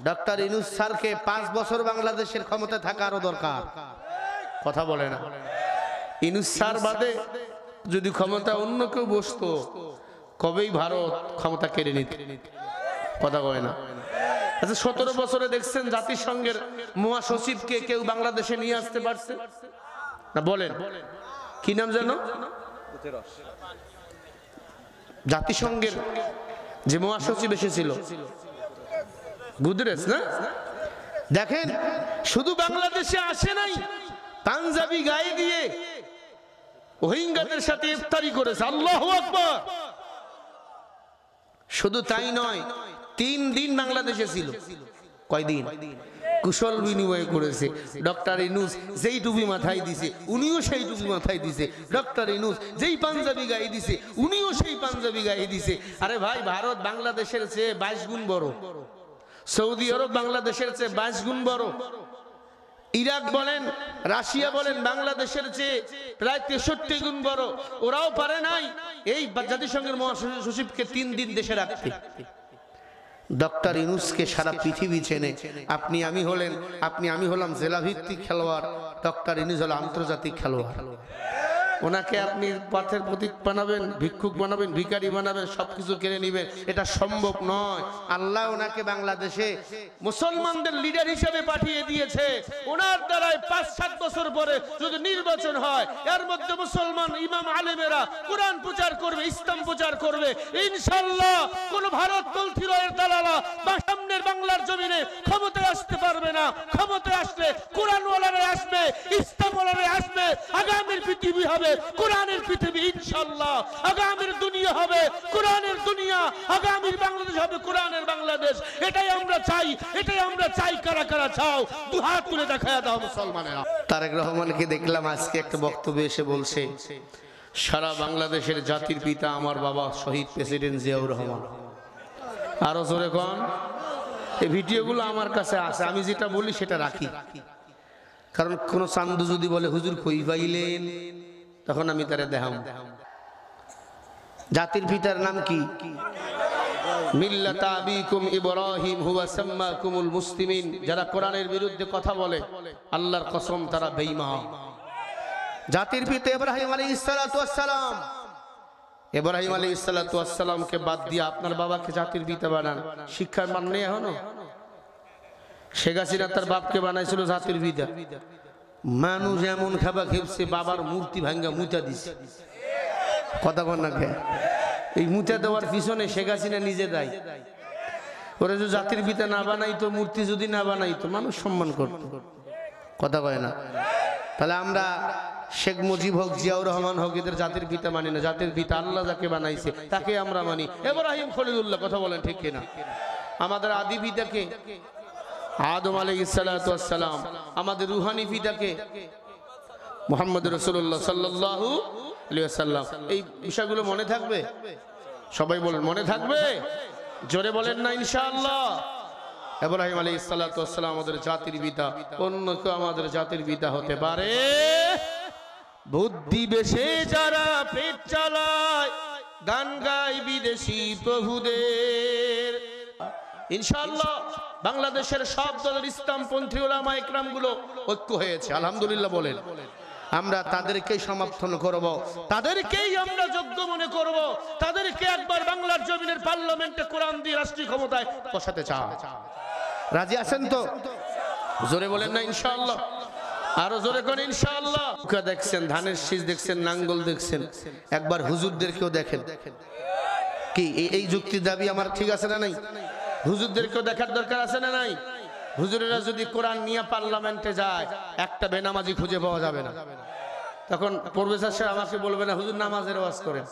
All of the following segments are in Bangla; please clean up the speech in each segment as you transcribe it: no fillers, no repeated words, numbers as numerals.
ডক্টর ইউনূস স্যারকে 5 বছর বাংলাদেশের ক্ষমতায় থাকা আরো দরকার। কথা বলে না। ইউনূস স্যার বাদে যদি ক্ষমতা অন্য কেউ বসতো, কবেই ভারত ক্ষমতা কেড়ে নিত। কথা কয় না। আচ্ছা, 17 বছরে দেখছেন জাতিসংঘের মহাসচিবকে কেউ বাংলাদেশে নিয়ে আসতে পারছে না? বলেন কি নাম যেন? জাতিসংঘের যে মহাসচিব এসেছিল গুদরেস না? দেখেন, শুধু বাংলাদেশে আসে নাই, পাঞ্জাবি গায়ে দিয়ে রোহিঙ্গাদের সাথে ইফতারি করেছে। আল্লাহু আকবার। শুধু তাই নয়, 3 দিন বাংলাদেশে ছিল। কয়দিন? কুশল বিনিময় করেছে। ডক্টর ইউনূস যেই টুপি মাথায় দিছে, উনিও সেই টুপি মাথায় দিছে। ডক্টর ইউনূস যেই পাঞ্জাবি গায়ে দিছে, উনিও সেই পাঞ্জাবি গায়ে দিছে। আরে ভাই, ভারত বাংলাদেশের চেয়ে 22 গুণ বড়। সৌদি আরব বাংলাদেশের চেয়ে 22 গুণ বড়। ইরাক বলেন, রাশিয়া বলেন, বাংলাদেশের চেয়ে প্রায় 63 গুণ বড়। ওরাও পারে নাই এই জাতিসংঘের মহাসচিবকে 3 দিন দেশে রাখতে। ডক্টর ইউনূসকে সারা পৃথিবী চেনে। আপনি আমি হলাম জেলা ভিত্তিক খেলোয়াড়, ডক্টর ইউনূস হলো আন্তর্জাতিক খেলোয়াড়। ওনাকে আপনি পথের প্রতীক বানাবেন, ভিক্ষুক বানাবেন, ভিখারি বানাবেন, সবকিছু কেড়ে নেবেন, এটা সম্ভব নয়। আল্লাহ ওনাকে বাংলাদেশে মুসলমানদের লিডার হিসেবে পাঠিয়ে দিয়েছে। ওনার দ্বারাই 5-7 বছর পরে যদি নির্বাচন হয়, এর মধ্যে মুসলমান ইমাম আলেমেরা কোরআন প্রচার করবে, ইসলাম প্রচার করবে। ইনশাআল্লাহ কোন ভারতপন্থী রয়ের দালালা বা সামনের বাংলার জমিনে ক্ষমতায় আসতে পারবে না। ক্ষমতায় আসলে কোরআনওয়ালারা আসবে, ইসলামওয়ালারা আসবে। আগামীর পৃথিবী হবে কোরআনের পৃথিবী ইনশাআল্লাহ। আগামীর দুনিয়া হবে কোরআনের দুনিয়া। আগামীর বাংলাদেশ হবে কোরআনের বাংলাদেশ। এটাই আমরা চাই, এটাই আমরা চাই। কারা কারা চাও দুহাত তুলে দেখায় দাও মুসলমানেরা। তারেক রহমানকে দেখলাম আজকে একটা বক্তব্যে এসে বলছে, সারা বাংলাদেশের জাতির পিতা আমার বাবা শহীদ প্রেসিডেন্ট জিয়াউর রহমান। আরো জোরে কোন। এই ভিডিওগুলো আমার কাছে আছে, আমি যেটা বলি সেটা রাখি। কারণ কোন চান্দু যদি বলে হুজুর কই পাইলেন, তখন আমি তারে দেখাম। জাতির পিতার নাম কি? মিল্লাতা আবিকুম ইব্রাহিম হুয়া সাম্মাকুমুল মুসলিমিন। যারা কোরআনের বিরুদ্ধে কথা বলে, আল্লাহর কসম তারা বেঈমান। জাতির পিতা ইব্রাহিম আলাইহিস সালাতু ওয়াস সালাম। ইব্রাহিম আলাইহিস সালাতু ওয়াস সালামকে বাদ দিয়ে আপনার বাবাকে জাতির পিতা বানান, শিক্ষার মান নেই এখনো? শেখ হাসিনা তার বাপকে বানাইছিল জাতির পিতা। মানুষ এমন খাবা খেপছে, বাবার মূর্তি ভাঙ্গা মুতা দিছে। কথা বল না কে? এই মুতা দেওয়ার পিছনে শেখ হাসিনা নিজে দায়ী। ওরা যদি জাতির পিতা না বানাইতো, মূর্তি যদি না বানাইতো, মানুষ সম্মান করত। কথা কয় না? তাহলে আমরা শেখ মুজিব হোক, জিয়াউর রহমান হোক, এদের জাতির পিতা মানি না। জাতির পিতা আল্লাহ যাকে বানাইছে তাকে আমরা মানি। ইব্রাহিম খলিলুল্লাহ। কথা বলেন ঠিক কিনা? আমাদের আদি পিতাকে আদম আলাইহিস সালাতু ওয়াস সালাম। আমাদের রুহানি পিতাকে মুহাম্মদ রাসূলুল্লাহ সাল্লাল্লাহু আলাইহি ওয়াসাল্লাম। এই বিষয়গুলো মনে থাকবে? সবাই বলেন মনে থাকবে? জোরে বলেন না ইনশাআল্লাহ। ইব্রাহিম আলাইহিস সালাতু ওয়াস সালাম আমাদের জাতির পিতা। অন্য কেউ আমাদের জাতির পিতা হতে পারে? বুদ্ধি বেশে যারা পেট চালায়, গান গায় বিদেশি প্রভুদের। ইনশাআল্লাহ বাংলাদেশের সব দলের ইসলামপন্থী উলামা ইকরাম গুলো ঐক্য হয়েছে, আলহামদুলিল্লাহ বলেন। আমরা তাদেরকেই সমর্থন করব, তাদেরকেই আমরা যোগ্য মনে করব, তাদেরকে একবার বাংলার জমিনের পার্লামেন্টে কোরআন দিয়ে রাষ্ট্রীয় ক্ষমতায় বসাতে চাই। রাজি আছেন তো? জোরে বলেন না ইনশাআল্লাহ। আরো জোরে কোন ইনশাআল্লাহ। দেখছেন ধানের শীষ, দেখছেন নাঙ্গল, দেখছেন একবার হুজুরদেরকেও দেখেন। কি এই যুক্তির দাবি আমার ঠিক আছে না নাই? হুজুরদেরকেও দেখার দরকার আছে না নাই? হুজুরেরা যদি কোরআন নিয়ে পার্লামেন্টে যায়, একটা বেনামাজি খুঁজে পাওয়া যাবে না। তখন প্রফেসর সাহেব আমাকে বলবে না হুজুর নামাজের ওয়াজ করেন।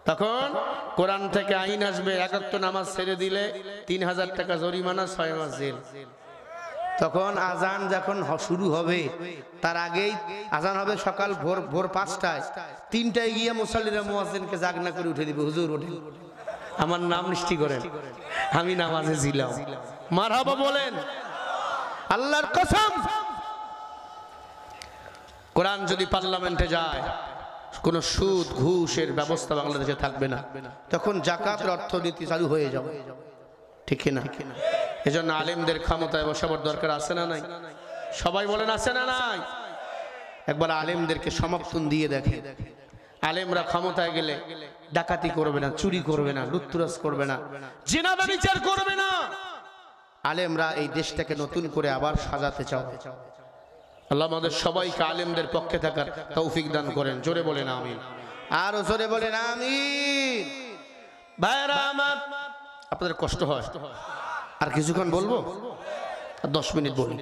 তখন কোরআন থেকে আইন আসবে, 71 নামাজ ছেড়ে দিলে 3000 টাকা জরিমানা, 6 মাস জেল। তখন আজান যখন শুরু হবে, তার আগেই আজান হবে সকাল ভোর 5টায়। 3টায় গিয়ে মুসাল্লিরা মুয়াজ্জিনকে জাগনা করে উঠে দিবে, হুজুর ওঠেন, আমার নাম নিষ্ঠি করেন, আমি নামাজে ছিলাম। মারহাবা বলেন। আল্লাহর কসম, কোরআন যদি পার্লামেন্টে যায়, কোন সুদ ঘুষের ব্যবস্থা বাংলাদেশে থাকবে না। তখন যাকাতের অর্থনীতি চালু হয়ে যাবে, ঠিক না? এজন্য আলেমদের ক্ষমতায় বসাবার দরকার আছে না নাই? সবাই বলেন আছে না নাই? একবার আলেমদেরকে সমর্থন দিয়ে দেখে। আলেমরা ক্ষমতায় গেলে ডাকাতি করবে না, চুরি করবে না, লুটতরাজ করবে না, জিনা ব্যভিচার করবে না। আলেমরা এই দেশটাকে নতুন করে আবার সাজাতে চায়। আল্লাহ আমাদের সবাইকে আলেমদের পক্ষে থাকার তৌফিক দান করেন। জোরে বলেন আমিন। আরো জোরে বলেন আমিন। ভাইরা আমার, আপনাদের কষ্ট হয়? আর কিছুক্ষণ বলবো, আর 10 মিনিট বলি।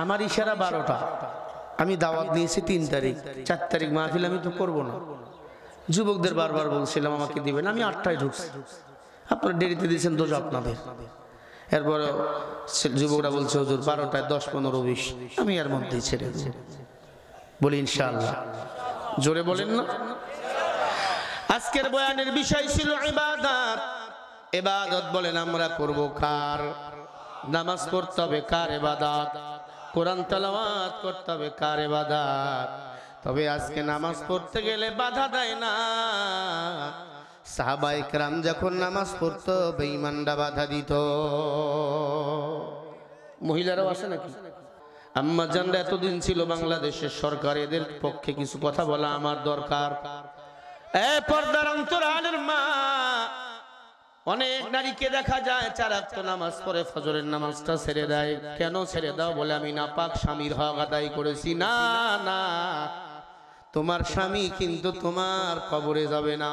আমার ইশারা 12টা। আমি দাওয়াত নিয়েছি 3 তারিখ, 4 তারিখ মাহফিল আমি তো করবো না। যুবকদের বারবার বলছিলাম আমাকে দিবেন, আমি 8টায় ঢুকছি। আপনারা দেরিতে দিয়েছেন, দোষ আপনাদের। এরপরে যুবকরা বলছে হুজুর 12টায় 10, 15, 20, আমি এর মধ্যেই ছেড়ে দেব। বলি ইনশাআল্লাহ। জোরে বলেন না। আজকের বয়ানের বিষয় ছিল ইবাদত। ইবাদত বলেন আমরা করব কার? নামাজ পড়তে হবে কার? ইবাদত। কোরআন তেলাওয়াত করতে হবে কার? ইবাদত। তবে আজকে নামাজ পড়তে গেলে বাধা দেয় না। সাহাবায়ে কেরাম যখন নামাজ পড়তো বেঈমানরা বাধা দিত। মহিলারাও আছে নাকি? আম্মা জানরা এতদিন ছিল বাংলাদেশের সরকার, এদের পক্ষে কিছু কথা বলা আমার দরকার। পর্দার অন্তরালের মা, অনেক নারীকে দেখা যায় 4 ওয়াক্ত নামাজ পড়ে ফজরের নামাজটা ছেড়ে দেয়। কেন ছেড়ে দাও? বলে আমি নাপাক স্বামীর হক আদায় করেছি। না না, তোমার স্বামী কিন্তু তোমার কবরে যাবে না।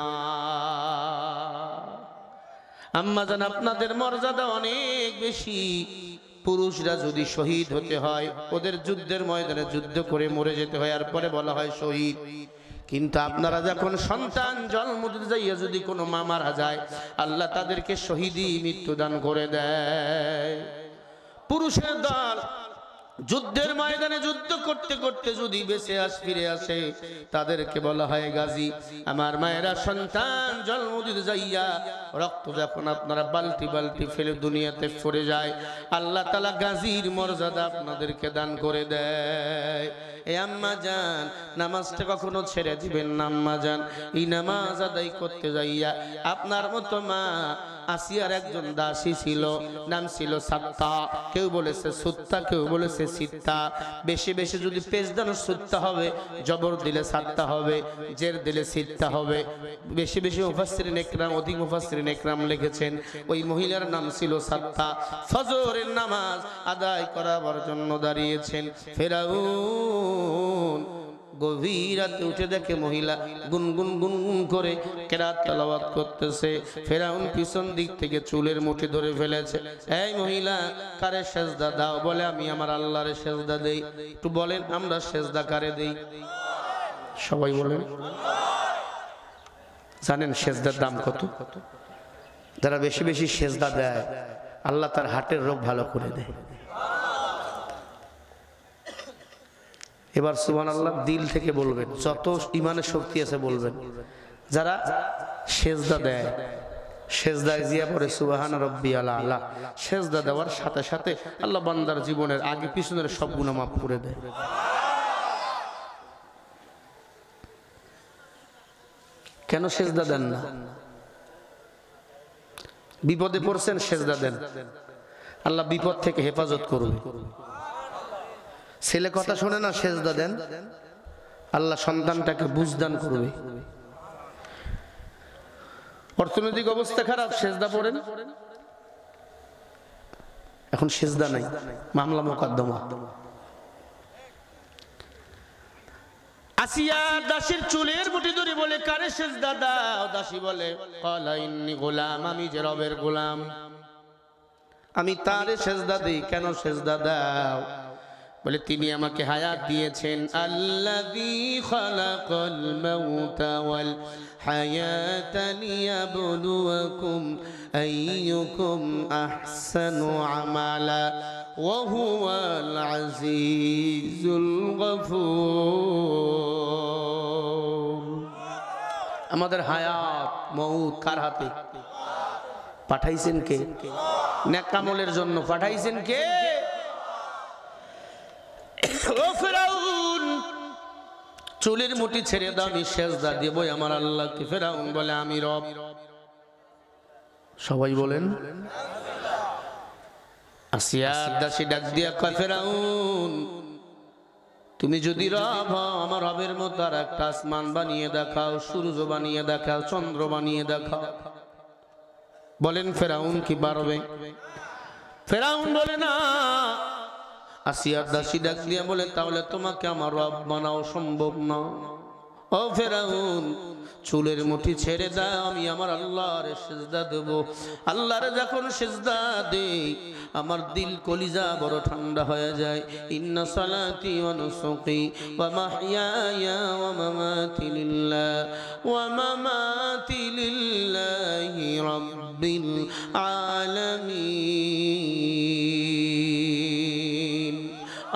আম্মা জান, আপনাদের মর্যাদা অনেক বেশি। পুরুষরা যদি শহীদ হতে হয়, ওদের যুদ্ধের ময়দানে যুদ্ধ করে মরে যেতে হয়, আর পরে বলা হয় শহীদ। কিন্তু আপনারা যখন সন্তান জন্ম দিতে যাইয়া যদি কোনো মা মারা যায়, আল্লাহ তাদেরকে শহীদি মৃত্যুদান করে দেয়। পুরুষের দল যুদ্ধের ময়দানে যুদ্ধ করতে করতে যদি বেঁচে ফিরে আসে, তাদেরকে বলা হয় গাজী। আমার মায়েরা সন্তান জন্ম দিতে যাইয়া রক্ত যখন আপনারা বালতি বালতি ফেলে দুনিয়াতে পড়ে যায়, আল্লাহ তাআলা গাজীর মর্যাদা আপনাদেরকে দান করে দেয়। এ আম্মা জান, নামাজটা কখনো ছেড়ে দিবেন না। আম্মা জান, এই নামাজ আদায় করতে যাইয়া আপনার মতো মা আসিয়ার একজন দাসী ছিল, নাম ছিল সাত্তা। কেউ বলেছে সুত্তা, কেউ বলেছে সিত্তা। বেশি বেশি যদি পেশ দান সুত্তা হবে, জবর দিলে সাত্তা হবে, জের দিলে সিত্তা হবে। বেশি বেশি মুফাসসিরিন ইকরাম, অধিক মুফাসসিরিন ইকরাম লিখেছেন ওই মহিলার নাম ছিল সাত্তা। ফজরের নামাজ আদায় করার জন্য দাঁড়িয়েছেন। ফেরাউন গভীর রাতে উঠে দেখে মহিলা গুনগুন গুনগুন করে কেরাত তেলাওয়াত করতেছে। ফেরাউন পিছন দিক থেকে চুলের মুঠি ধরে ফেলেছে। এই মহিলা, কারে সেজদা দাও? বলে আমি আমার আল্লাহরে সেজদা দেই। একটু বলেন, আমরা সেজদা কারে দেই? সবাই বলেন। জানেন সেজদার দাম কত? যারা বেশি বেশি সেজদা দেয়, আল্লাহ তার হার্টের রোগ ভালো করে দেয়। এবার সুবহানাল্লাহ দিল থেকে বলবেন, যত ইমানের শক্তি আছে বলবেন। যারা সেজদা দেয়, সেজদায় জিয়া পড়ে সুবহান রাব্বিয়াল আলা, সেজদা দেওয়ার সাথে সাথে আল্লাহ বান্দার জীবনের আগে পিছনের সব গুনাহ মাফ করে দেয়। কেন সেজদা দেন না? বিপদে পড়ছেন, সেজদা দেন, আল্লাহ বিপদ থেকে হেফাজত করবে। ছেলে কথা শোনে না, সেজদা দেন, আল্লাহ সন্তানটাকে বুঝদান করবে। অর্থনৈতিক অবস্থা খারাপ, সেজদা পড়েন। এখন সেজদা নাই, মামলা মোকদ্দমা। আসিয়া দাসীর চুলের মুঠি ধরে বলে, কারে সেজদা দাও? দাসী বলে, ক্বালা ইন্নী গোলাম, আমি যে রবের গোলাম, আমি তারে সেজদা দেই। কেন সেজদা দাও? বলে তিনি আমাকে হায়াত দিয়েছেন। আল্লাযী খালাকাল মাউতা ওয়াল হায়াতা লিয়াবলুয়াকুম আইয়ুকুম আহসানু আমালা ওয়া হুয়াল আজিজুল গফুর। আমাদের হায়াত মউত কার হাতে? পাঠাইছেন কে? নেক আমলের জন্য পাঠাইছেন কে? ও ফেরাউন, চুলের মুঠি ছেড়ে দাও, আমি সেজদা দেব আমার আল্লাহকে। ফেরাউন বলে, আমি রব। সবাই বলেন। আসিয়া দাসী ডাক দিয়া কয়, ফেরাউন তুমি যদি রব হও, আমার রবের মতো আর একটা আসমান বানিয়ে দেখাও, সূর্য বানিয়ে দেখাও, চন্দ্র বানিয়ে দেখাও। বলেন ফেরাউন কি পারবে? ফেরাউন বলে না। আসিয়া দাসী ডাক দিয়া বলে, তাহলে তোমাকে আমার রব বানাও সম্ভব না। ও ফেরাউন, চুলের মুঠি ছেড়ে দাও, আমি আমার আল্লাহর সিজদা দেব। আল্লাহর যখন সিজদা দেই, আমার দিল কলিজা বড় ঠান্ডা হয়ে যায়। ইন্না সালাতি ওয়া নুসুকি ওয়া মাহইয়ায়া ওয়া মামাতি লিল্লাহি রাব্বিল আলামিন।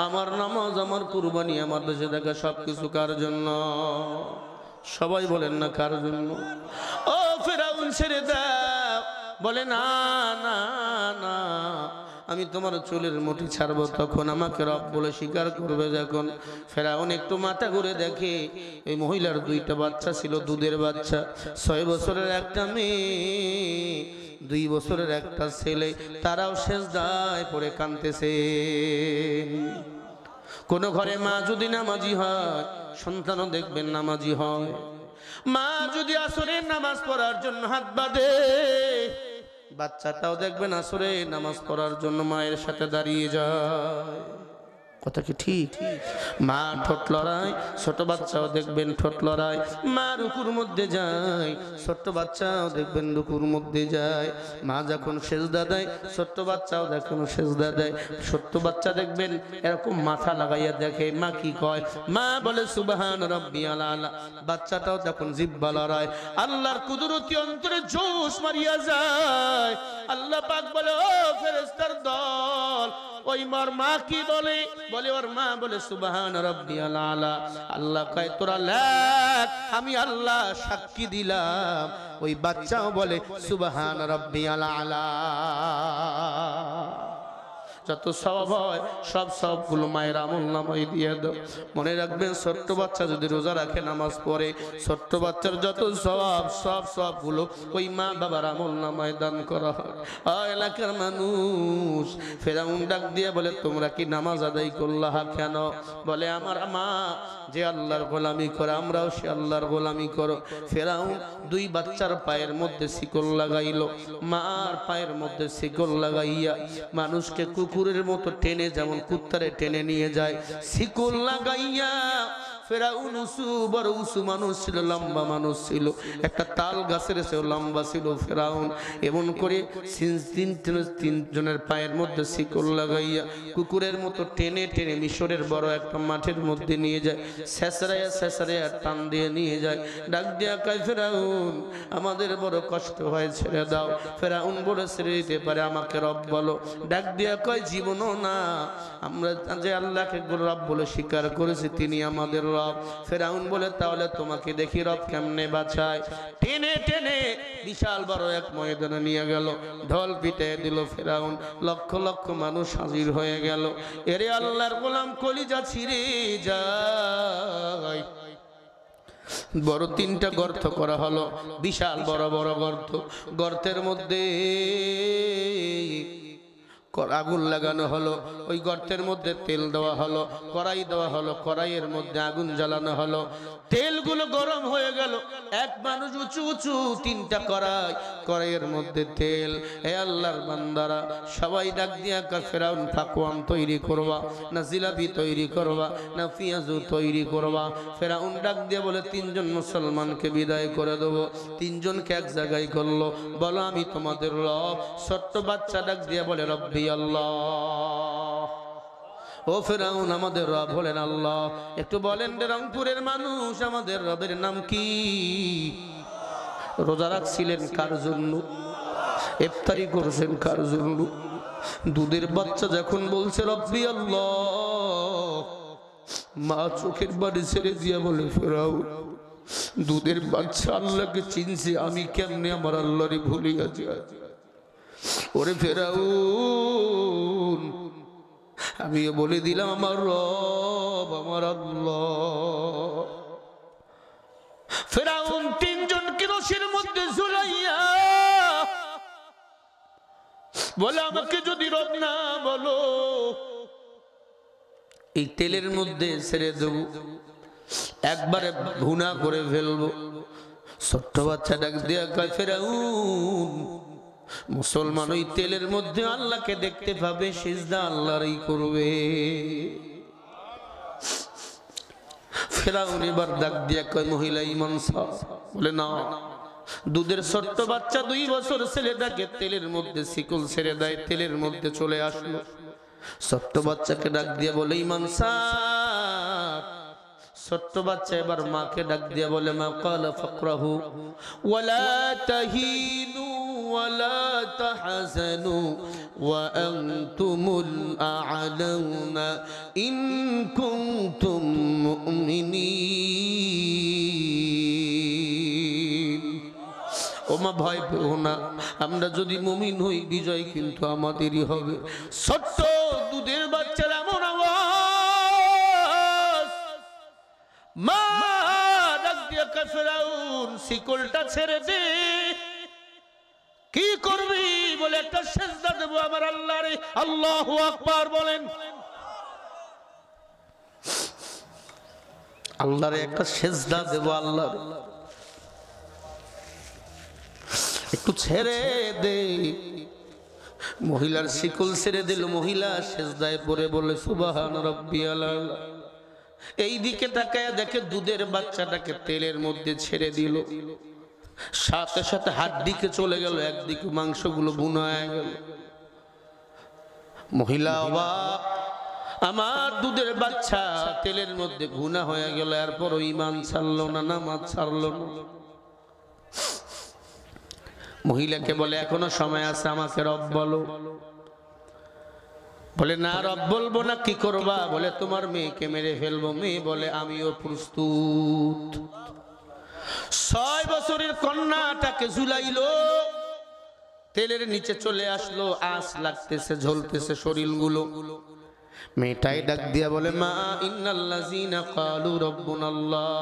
আমার নামাজ, আমার কুরবানি, আমার বেঁচে থাকা সবকিছু কার জন্য? সবাই বলেন না কার জন্য? ও ফেরাউন ছেড়ে দাও। বলে না না না, আমি তোমার চুলের মুঠি ছাড়বো, তখন আমাকে রব বলে স্বীকার করবে যখন। ফেরাউন একটু মাথা ঘুরে দেখে, এই মহিলার 2টা বাচ্চা ছিল, দুধের বাচ্চা। 6 বছরের একটা মেয়ে, 2 বছরের একটা ছেলে, তারাও সেজদায় পড়ে কাঁদতেছে। কোন ঘরে মা যদি নামাজি হয়, সন্তানও দেখবেন নামাজি হয়। মা যদি আসরের নামাজ পড়ার জন্য হাত বাঁধে, বাচ্চাটাও দেখবেন আসরের নামাজ পড়ার জন্য মায়ের সাথে দাঁড়িয়ে যায়। কথা কি ঠিক? মা ঠোঁট লড়ায়, ছোট বাচ্চাও দেখবেন ঠোঁট লড়ায়। মা রুকুর মধ্যে যায়, ছোট্ট বাচ্চাও দেখবেন রুকুর মধ্যে যায়। মা যখন সেজদা দেয়, ছোট্ট বাচ্চাও যখন সেজদা দেয়। ছোট্ট বাচ্চা দেখবেন এরকম মাথা লাগাইয়া দেখে মা কি কয়। মা বলে সুবহান রাব্বিয়াল আলা। বাচ্চাটাও তখন জিহ্বা লড়ায়। আল্লাহর কুদরতি অন্তরে জোশ মারিয়া যায়। আল্লাহ পাক বলে, ও ফেরেশতার দল, ওই মার মা কি বলে? বলে ওর মা বলে সুবহান রাব্বিয়াল আলা। আল্লাহ কয়, তোরা লেখ, আমি আল্লাহ সাক্ষী দিলাম। ওই বাচ্চাও বলে সুবহান রাব্বিয়াল আলা। যত সওয়াব হয় সব সবগুলো মায়ের আমলনামায় দিয়ে দাও। মনে রাখবেন, ছোট্ট বাচ্চা যদি রোজা রাখে, নামাজ পড়ে, ছোট্ট বাচ্চার যত সওয়াব সব সবগুলো ওই মা বাবার আমলনামায় দান করা হয়। এলাকার মানুষ ফেরাউন ডাক দিয়ে বলে, তোমরা কি নামাজ আদায় করলা কেন? বলে, আমার মা যে আল্লাহর গোলামি করে, আমরাও সে আল্লাহর গোলামি করো। ফেরাউন 2 বাচ্চার পায়ের মধ্যে শিকল লাগাইলো। মার পায়ের মধ্যে শিকল লাগাইয়া মানুষকে কুকুরের মতো টেনে, যেমন কুত্তারে টেনে নিয়ে যায়, শিকল লাগাইয়া। ফেরাউন উঁচু, বড় উঁচু মানুষ ছিল, লম্বা মানুষ ছিল, একটা তাল গাছের চেয়েও লম্বা ছিল ফেরাউন। এমন করে 3 জনের পায়ের মধ্যে শিকল লাগাইয়া কুকুরের মতো টেনে টেনে মিশরের বড় একটা মাঠের মধ্যে নিয়ে যায়। ছেঁচড়াইয়া ছেঁচড়াইয়া টান দিয়ে নিয়ে যায়। ডাক দিয়া কয়, ফেরাউন আমাদের বড় কষ্ট হয়, ছেড়ে দাও। ফেরাউন বলে, ছেড়ে দিতে পারে, আমাকে রব বলো। ডাক দিয়া কয়, জীবনও না, আমরা যে আল্লাহকে রব বলে স্বীকার করেছি, তিনি আমাদের রব। ফেরাউন বলে, তাহলে তোমাকে দেখি রব কেমনে বাঁচায়। টেনে টেনে বিশাল বড় এক ময়দানে নিয়ে গেল, ঢোল পিটে দিল ফেরাউন। লক্ষ লক্ষ মানুষ হাজির হয়ে গেল। এরে আল্লাহর গোলাম, কলিজা ছিঁড়ে যায়। বড় 3টা গর্ত করা হলো, বিশাল বড় বড় গর্ত। গর্তের মধ্যে আগুন লাগানো হলো। ওই গর্তের মধ্যে তেল দেওয়া হলো, কড়াই দেওয়া হলো, কড়াইয়ের মধ্যে আগুন জ্বালানো হলো। তেলগুলো গরম হয়ে গেল। এক মানুষ উঁচু উঁচু 3টা কড়াই, কড়াইয়ের মধ্যে তেল। হে আল্লাহর বান্দারা, সবাই ডাক দিয়া কয়, ফেরাউন পাকওয়ান তৈরি করবা, না জিলাপি তৈরি করবা, না পেঁয়াজু তৈরি করবা? ফেরাউন ডাক দিয়ে বলে, 3 জন মুসলমানকে বিদায় করে দেবো। 3 জনকে এক জায়গায় করলো, বলো আমি তোমাদের রব। ছোট্ট বাচ্চা ডাক দিয়ে বলে, রব্বি আল্লাহ। ও ফেরাউন, আমাদের রব হলেন আল্লাহ। একটু বলেন রংপুরের মানুষ, আমাদের রবের নাম কি? রোজা রাখছিলেন কার জন্য? ইফতারি করছেন কার জন্য? দুধের বাচ্চা যখন বলছে রব্বি আল্লাহ, মা চোখের বাড়ি ছেড়ে দিয়া বলে, ফেরাউন দুধের বাচ্চা আল্লাহকে চিনছে, আমি কেমনে আমার আল্লাহরে ভুলিয়াছি? ওরে ফেরাউন, আমিও বলে দিলাম আমার রব আমার আল্লাহ। ফেরাউন 3 জনকে রশির মধ্যে ঝুলাইয়া বলে আমাকে যদি রব না বলো এই তেলের মধ্যে ছেড়ে দেবো, একবারে ভুনা করে ফেলবো। ছোট্ট বাচ্চা ডাক দিয়া কয় ফেরাউন, মুসলমান ওই তেলের মধ্যে আল্লাহকে দেখতে পাবে, সিজদা আল্লাহরই করবে। ফেরাউন এবার ডাক দিয়া কয় মহিলা ইমান সাহ, বলে না। দুধের ছোট্ট বাচ্চা 2 বছর ছেলেটাকে তেলের মধ্যে শিকল ছেড়ে দেয়, তেলের মধ্যে চলে আসলো। ছোট্ট বাচ্চাকে ডাক দিয়া বলে ইমান সাহ। ছোট্ট বাচ্চা এবার মাকে ডাক দিয়া বলে মা ক্বালা ফাকরাহু ওয়ালা তাহিনু ওয়ালা তাহজানু ওয়া আনতুমুল আ'লাউনা ইন কুনতুম মুমিনিন। ওমা ভয় পেও না, আমরা যদি মুমিন হই বিজয় কিন্তু আমাদেরই হবে। ছোট্ট দুধের বাচ্চার এমন আওয়াজ, মা ডাক দিয়া কয় ফেরাউন শিকলটা ছেড়ে দে। কি করবি? বলে একটা সিজদা দেব আমার আল্লাহরে। আল্লাহু আকবার বলেন। আল্লাহরে একটা সিজদা দেব, আল্লাহরে একটু ছেড়ে দে। মহিলার শিকল ছেড়ে দিল, মহিলা সিজদায় পড়ে বলে সুবহান রাব্বিয়াল আলা। এই দিকে তাকায় দেখে দুধের বাচ্চাটাকে তেলের মধ্যে ছেড়ে দিল, সাথে সাথে হাত দিকে চলে গেল, একদিকে মাংসগুলো বুনা হয়ে গেল। মহিলা অবাক, আমার দুধের বাচ্চা তেলের মধ্যে ভুনা হয়ে গেল, এরপর ঈমান ছাড়লো না, নামাজ ছাড়লো না। মহিলাকে বলে এখনো সময় আছে, আমাকে রব বলো। বলে না রব বলবো না, কি করবা? বলে তোমার মেয়েকে মেরে ফেলবো। মেয়ে বলে আমিও প্রস্তুত। 6 বছরের কন্যাটাকে ঝুলাইলো, তেলের নিচে চলে আসলো, আঁচ লাগতেছে, ঝলতেছে শরীরগুলো। মেয়েটাই ডাক দিয়া বলে মা ইন্নাল্লাযীনা ক্বালু রাব্বুনাল্লাহ,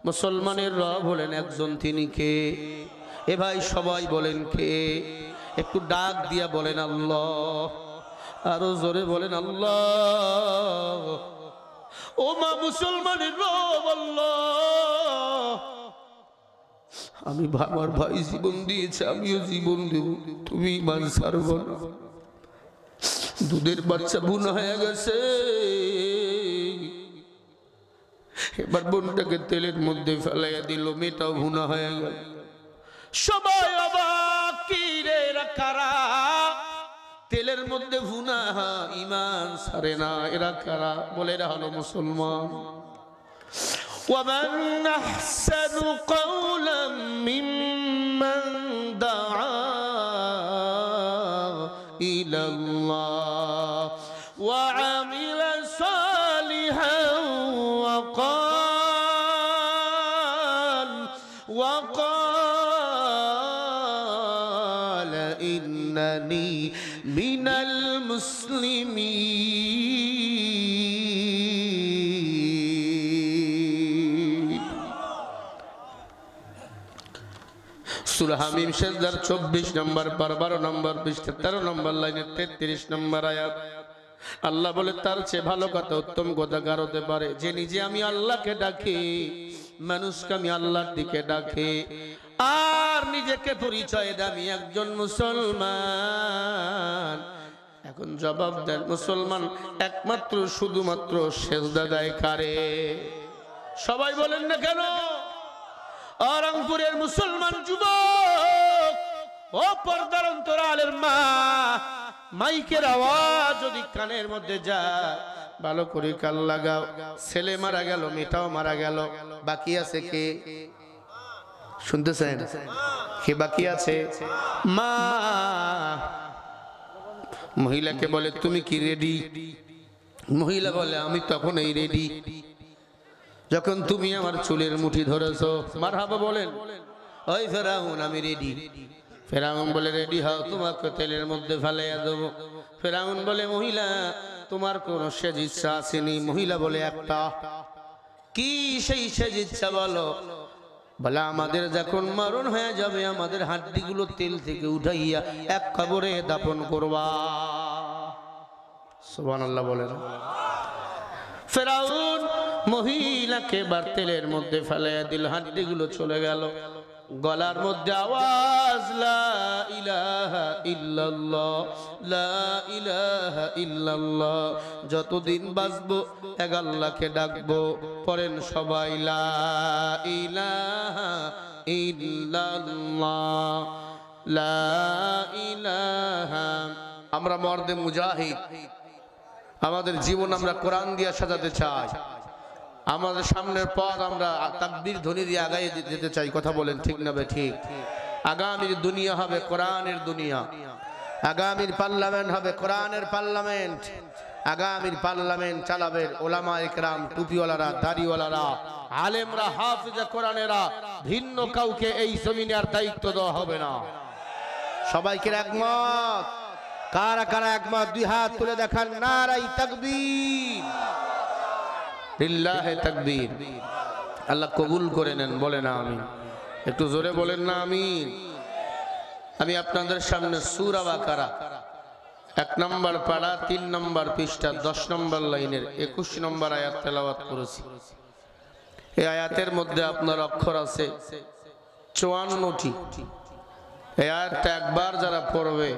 মুসলমানের রব হলেন একজন, তিনি কে? এ ভাই সবাই বলেন কে? একটু ডাক দিয়া বলেন আল্লাহ, আরো জোরে বলেন আল্লাহ। ও মা মুসলমানের রব আল্লাহ। আমি আমার ভাই জীবন দিয়েছে, আমিও জীবন দেব, তুমি ঈমান ছাড়বো না। দুধের বাচ্চা বুনা হয়ে গেছে, এবার বোনটাকে তেলের মধ্যে ফেলাইয়া দিল, মেয়েটাও ভুনা হয়ে গেল। সবাই অবাক, কি রে এরা কারা? তেলের মধ্যে ভুনা, ঈমান ছাড়ে না, এরা কারা? বলে এরা হলো মুসলমান। ومن أحسن قولا ممن دعا إلى الله وعمل صالحا وقال إنني من المسلمين। সূরা হামিম সেজদার 24 নম্বর, 12 নম্বর পৃষ্ঠা 13 নম্বর লাইনে 33 নম্বর আয়াত। আল্লাহ বলে তার চেয়ে ভালো কথা, উত্তম কথা কার হতে পারে? যে নিজে আমি আল্লাহকে ডাকি, মানুষকে আমি আল্লাহর দিকে ডাকে, আর নিজেকে পরিচয় দেয় আমি একজন মুসলমান। এখন জবাব দেন, মুসলমান একমাত্র শুধুমাত্র সেজদা দেয় কারে? সবাই বলেন না কেন? রংপুরের মুসলমান যুবক, ও পর্দার অন্তরালের মা, মাইকের আওয়াজ যদি কানের মধ্যে যায়, ভালো করে কান লাগাও। ছেলে মারা গেল, মেয়েটাও মারা গেল, বাকি আছে কে? শুনতেছেন? কে বাকি আছে? মা। মহিলাকে বলে তুমি কি রেডি? মহিলা বলে আমি তখন এই রেডি যখন তুমি আমার চুলের মুঠি ধরেছো। মারহাবা বলেন। ওই ফেরাউন, আমি রেডি। ফেরাউন বলে রেডি হও, তোমাকে তেলের মধ্যে ফেলাইয়া দেবো। ফেরাউন বলে মহিলা তোমার কোন সেজ ইচ্ছা আসেনি? মহিলা বলে একটা। কি সেই সেজ ইচ্ছা বলো? বলে আমাদের যখন মরণ হয়ে যাবে আমাদের হাড্ডিগুলো তেল থেকে উঠাইয়া এক কবরে দাফন করবা। সুবহানাল্লাহ বলেন। ফেরাউন মহিলাকে বার তেলের মধ্যে ফেলাইয়া দিল, হাড্ডিগুলো চলে গেল। গলার মধ্যে আওয়াজ, লা ইলাহা ইল্লাল্লাহ, লা ইলাহা ইল্লাল্লাহ। যতদিন বাঁচবো এক আল্লাহকে ডাকবো। পড়েন সবাই, লা ইলাহা ইল্লাল্লাহ, লা ইলাহা। আমরা মর্দে মুজাহিদ, আমাদের জীবন আমরা কোরআন দিয়ে সাজাতে চাই। আমাদের সামনের পথ আমরা তাকবীর ধ্বনি দিয়ে আগায় যেতে চাই। কথা বলেন ঠিক না ঠিক? আগামীর দুনিয়া হবে কোরআনের দুনিয়া, আগামীর পার্লামেন্ট হবে কোরআনের পার্লামেন্ট। আগামীর পার্লামেন্ট চালাবে ওলামা ইকরাম, টুপিওয়ালারা, দাড়িওয়ালারা, আলেমরা, হাফিজে কোরআনেরা। ভিন্ন কাউকে এই জমিনে আর দায়িত্ব দেওয়া হবে না। সবাইকে একমত? কারা কারা একমত? দুই হাত তুলে দেখান। নারাই তাকবীর, লিল্লাহি তাকবীর। আল্লাহ কবুল করে নেন, বলে না আমিন। একটু জোরে বলেন না আমিন। আমি আপনাদের সামনে সূরা বাকারা 1 নম্বর পারা 3 নম্বর পৃষ্ঠা 10 নম্বর লাইনের 21 নম্বর আয়াত তেলাওয়াত করেছি। এই আয়াতের মধ্যে আপনার অক্ষর আছে 54টি। এই আয়াতটা একবার যারা পড়বে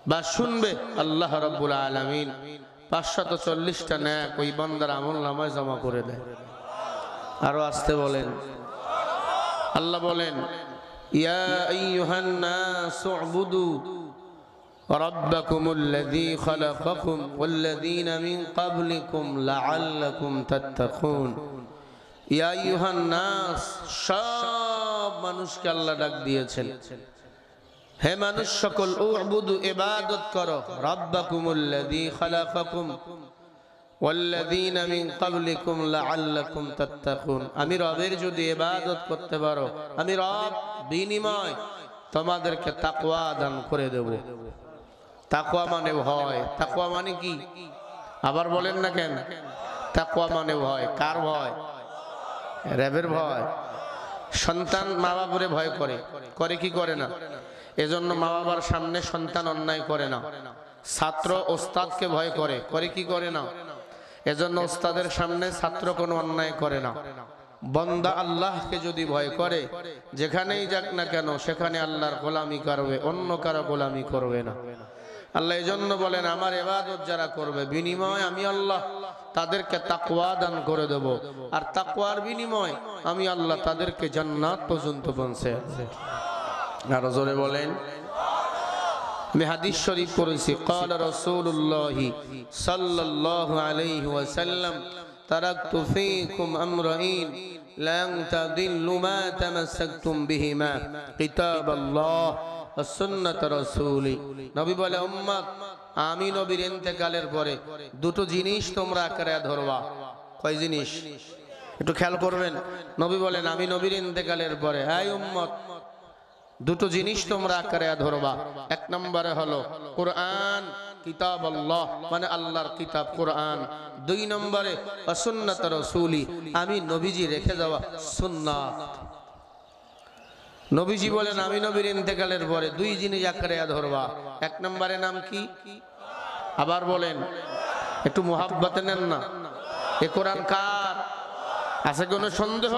বা শুনবে, আল্লাহ রাব্বুল আলামিন 540টা নেক ওই বান্দার আমলনামায় জমা করে দেয়। আরো আসতে বলেন। আল্লাহ বলেন, ইয়া আইয়ুহান নাসু উবুদু রাব্বাকুমুল্লাযী খালাকাকুম ওয়াল্লাযীনা মিন ক্বাবলিকুম লাআল্লাকুম তাত্তাকুন। ইয়া আইয়ুহান নাস, সব মানুষকে আল্লাহ ডাক দিয়েছেন, হে মানুষ সকল, উবুদু, ইবাদত করো, রাব্বাকুমুল্লাযী খালাকাকুম ওয়াল্লাযীনা মিন ক্বাবলিকুম লাআল্লাকুম তাত্তাকুন। আমি রবের যদি ইবাদত করতে পারো, আমি রব বিনিময় তোমাদেরকে তাকওয়া দান করে দেব। তাকওয়া মানে ভয়। তাকওয়া মানে কি? আবার বলেন না কেন? তাকওয়া মানে ভয়। কার ভয়? রবের ভয়। সন্তান মা বাবারে ভয় করে, করে কি করে না? এজন্য মা বাবার সামনে সন্তান অন্যায় করে না। ছাত্র ওস্তাদকে ভয় করে, করে কি করে না? এজন্য ওস্তাদের সামনে ছাত্র কোনো অন্যায় করে না। বান্দা আল্লাহকে যদি ভয় করে, যেখানেই যাক না কেন সেখানে আল্লাহর গোলামি করবে, অন্য কারো গোলামি করবে না। আল্লাহ এজন্য বলেন, আমার ইবাদত যারা করবে বিনিময় আমি আল্লাহ তাদেরকে তাকওয়া দান করে দেব। আর তাকওয়ার বিনিময় আমি আল্লাহ তাদেরকে জান্নাত পর্যন্ত পৌঁছে। আর জোরে বলেন। আমি হাদিস শরীফ পড়েছি, ক্বালা রাসূলুল্লাহ সাল্লাল্লাহু আলাইহি ওয়াসাল্লাম, তারাকতু ফীকুম আমরাইন লান তাদিল্লু মা তামাসসাকতুম বিহিমা, কিতাবাল্লাহ ওয়া সুন্নাত রাসূলি। নবী বলে, উম্মত, আমি নবীর ইন্তেকালের পরে দুটো জিনিস তোমরা আঁকড়ে ধরবা। কয় জিনিস? একটু খেয়াল করবেন। নবী বলেন, আমি নবীর ইন্তেকালের পরে, হে উম্মত, দুটো জিনিস তোমরা আঁকড়ে ধরবা। 1 নম্বরে হলো কোরআন, কিতাব আল্লাহ, মানে আল্লাহর কিতাব কোরআন। 2 নম্বরে সুন্নাত রাসূলি, আমি নবীজি রেখে যাওয়া সুন্নাত। নবীজি বলেন, আমি নবীর ইন্তেকালের পরে 2 জিনিস আঁকড়ে ধরবা। 1 নম্বরে নাম কি? আবার বলেন, একটু মুহাব্বতে নেন না। এ কোরআন কার? আছে কোনো সন্দেহ?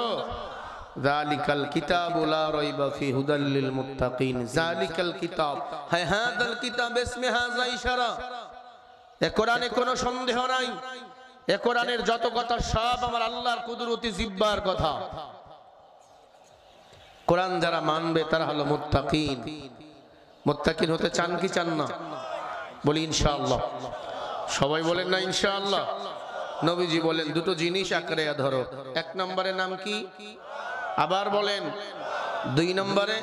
যালিকাল কিতাবু লা রাইবা ফি হুদাল লিল মুত্তাকিন। যালিকাল কিতাব, হ্যাঁ হাদাল কিতাব, ইসমে হাযা ইশারা। এ কোরআনে কোনো সন্দেহ নাই। এ কোরআনের যত কথা সব আমার আল্লাহর কুদরতি জিব্বার কথা। কোরআন যারা মানবে তারা হলো মুত্তাকিন। মুত্তাকিন হতে চান কি চান না? বলি ইনশাআল্লাহ। সবাই বলেন না ইনশাআল্লাহ। নবীজি বলেন, দুটো জিনিস আঁকড়ে ধরো। 1 নম্বরে নাম কি? আবার বলেন। 2 নম্বরে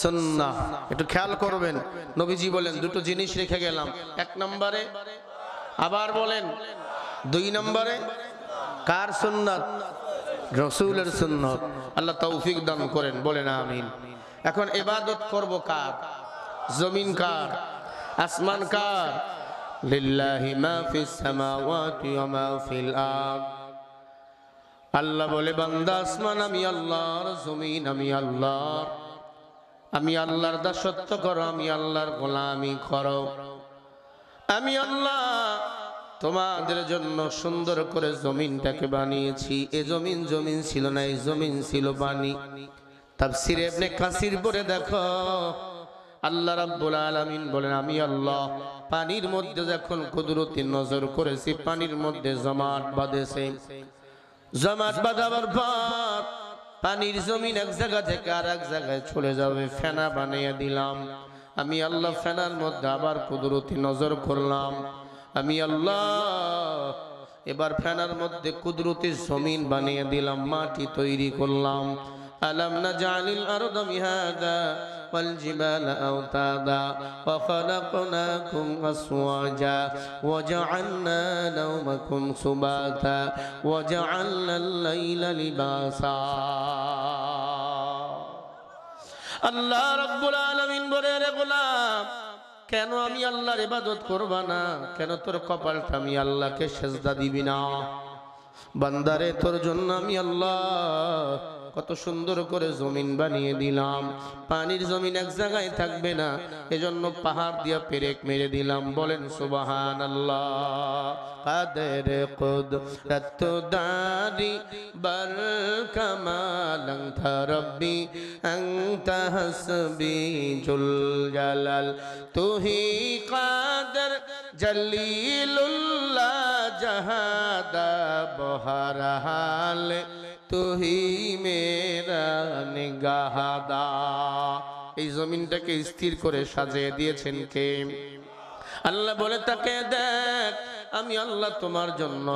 সুন্নাহ। একটু খেয়াল করবেন। নবীজি বলেন, দুটো জিনিস রেখে গেলাম। 1 নম্বরে, আবার বলেন 2 নম্বরে কার সুন্নাত? রাসূলের সুন্নাত। আল্লাহ তৌফিক দান করেন, বলেন আমিন। এখন ইবাদত করব কার? জমিন কার? আসমান কার? লিল্লাহি মা ফিস সামাওয়াতি ওয়া মা ফিল আরদ আল্লাহ বলে বান্দা আসমান আমি আল্লাহর, জমিন আমি আল্লাহর, আমি আল্লাহর দাসত্ব করো, আমি আল্লাহর গোলামি করো। আমি আল্লাহ তোমাদের জন্য সুন্দর করে জমিনটাকে বানিয়েছি। এ জমিন জমিন ছিল না, এই জমিন ছিল পানি। তাফসীরে ইবনে কাসির পড়ে দেখো আল্লাহ রাব্বুল আলামিন বলেন আমি আল্লাহ পানির মধ্যে যখন কুদরতি নজর করেছি, পানির মধ্যে জমাট বাঁধেছে। জমাট বাঁধাবার পর পানির জমিন এক জায়গা থেকে আর এক জায়গায় চলে যাবে, ফেনা বানিয়ে দিলাম। আমি আল্লাহ ফেনার মধ্যে আবার কুদরতি নজর করলাম। আমি আল্লাহ এবার ফেনার মধ্যে কুদরতি জমিন বানিয়ে দিলাম, মাটি তৈরি করলাম। আলাম নাজআলিল আরদা মিহাদা ওয়াল জিবালা আওতাদা ওয়া খালাকনাকুম আসওয়াজা ওয়া জাআলনা নাওমাকুম সুবাতা ওয়া জাআলনাল লাইলা লিবাসা। আল্লাহ রাব্বুল আলামিন বলে রে গোলাম, কেন আমি আল্লাহর ইবাদত করবা না? কেন তোর কপালটা আমি আল্লাহকে সেজদা দিবি না? বান্দারে তোর জন্য আমি আল্লাহ কত সুন্দর করে জমিন বানিয়ে দিলাম। পানির জমিন এক জায়গায় থাকবে না, এজন্য পাহাড় দিয়া পেরেক মেরে দিলাম। বলেন সুবহানাল্লাহ। কাদের কুদরত দারি বর কামাল আনতা রব্বি আনতা হাসবি জুল জালাল তুহি কাদের জলিলুল্লাহ জাহাদা বহরহাল তুহি মেরা নিগাহদা। এই জমিনটাকে স্থির করে সাজিয়ে দিয়েছেন কে? আল্লাহ বলে তাকে দেখ, আমি আল্লাহ তোমার জন্য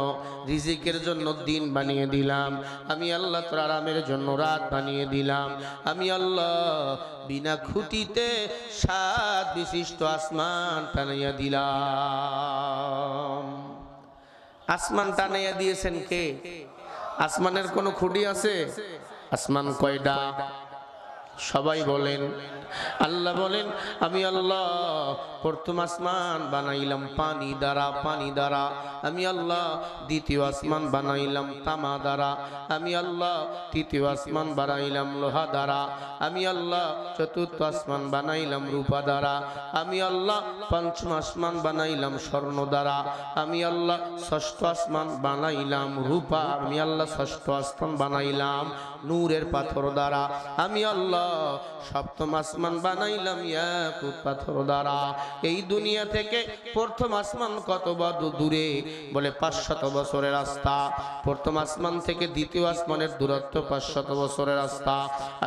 রিজিকের জন্য দিন বানিয়ে দিলাম। আমি আল্লাহ তোর আরামের জন্য রাত বানিয়ে দিলাম। আমি আল্লাহ বিনা খুঁটিতে সাত বিশিষ্ট আসমান টানাইয়া দিলাম। আসমান টানাইয়া দিয়েছেন কে? আসমানের কোনো খুঁটি আছে? আসমান কয়টা? সবাই বলেন। আল্লাহ বলেন আমি আল্লাহ প্রথম আসমান বানাইলাম পানি দ্বারা, পানি দ্বারা। আমি আল্লাহ দ্বিতীয় আসমান বানাইলাম তামা দ্বারা। আমি আল্লাহ তৃতীয় আসমান বানাইলাম লোহা দ্বারা। আমি আল্লাহ চতুর্থ আসমান বানাইলাম রূপা দ্বারা। আমি আল্লাহ পঞ্চম আসমান বানাইলাম স্বর্ণ দ্বারা। আমি আল্লাহ ষষ্ঠ আসমান বানাইলাম রূপা। আমি আল্লাহ ষষ্ঠ আসমান বানাইলাম নূরের পাথর দ্বারা। আমি আল্লাহ সপ্তম আসমান বানাইলাম ইয়াকুত পাথর দ্বারা। এই দুনিয়া থেকে প্রথম আসমান কত বড় দূরে? বলে 500 বছরের রাস্তা। প্রথম আসমান থেকে দ্বিতীয় আসমানের দূরত্ব 500 বছরের রাস্তা।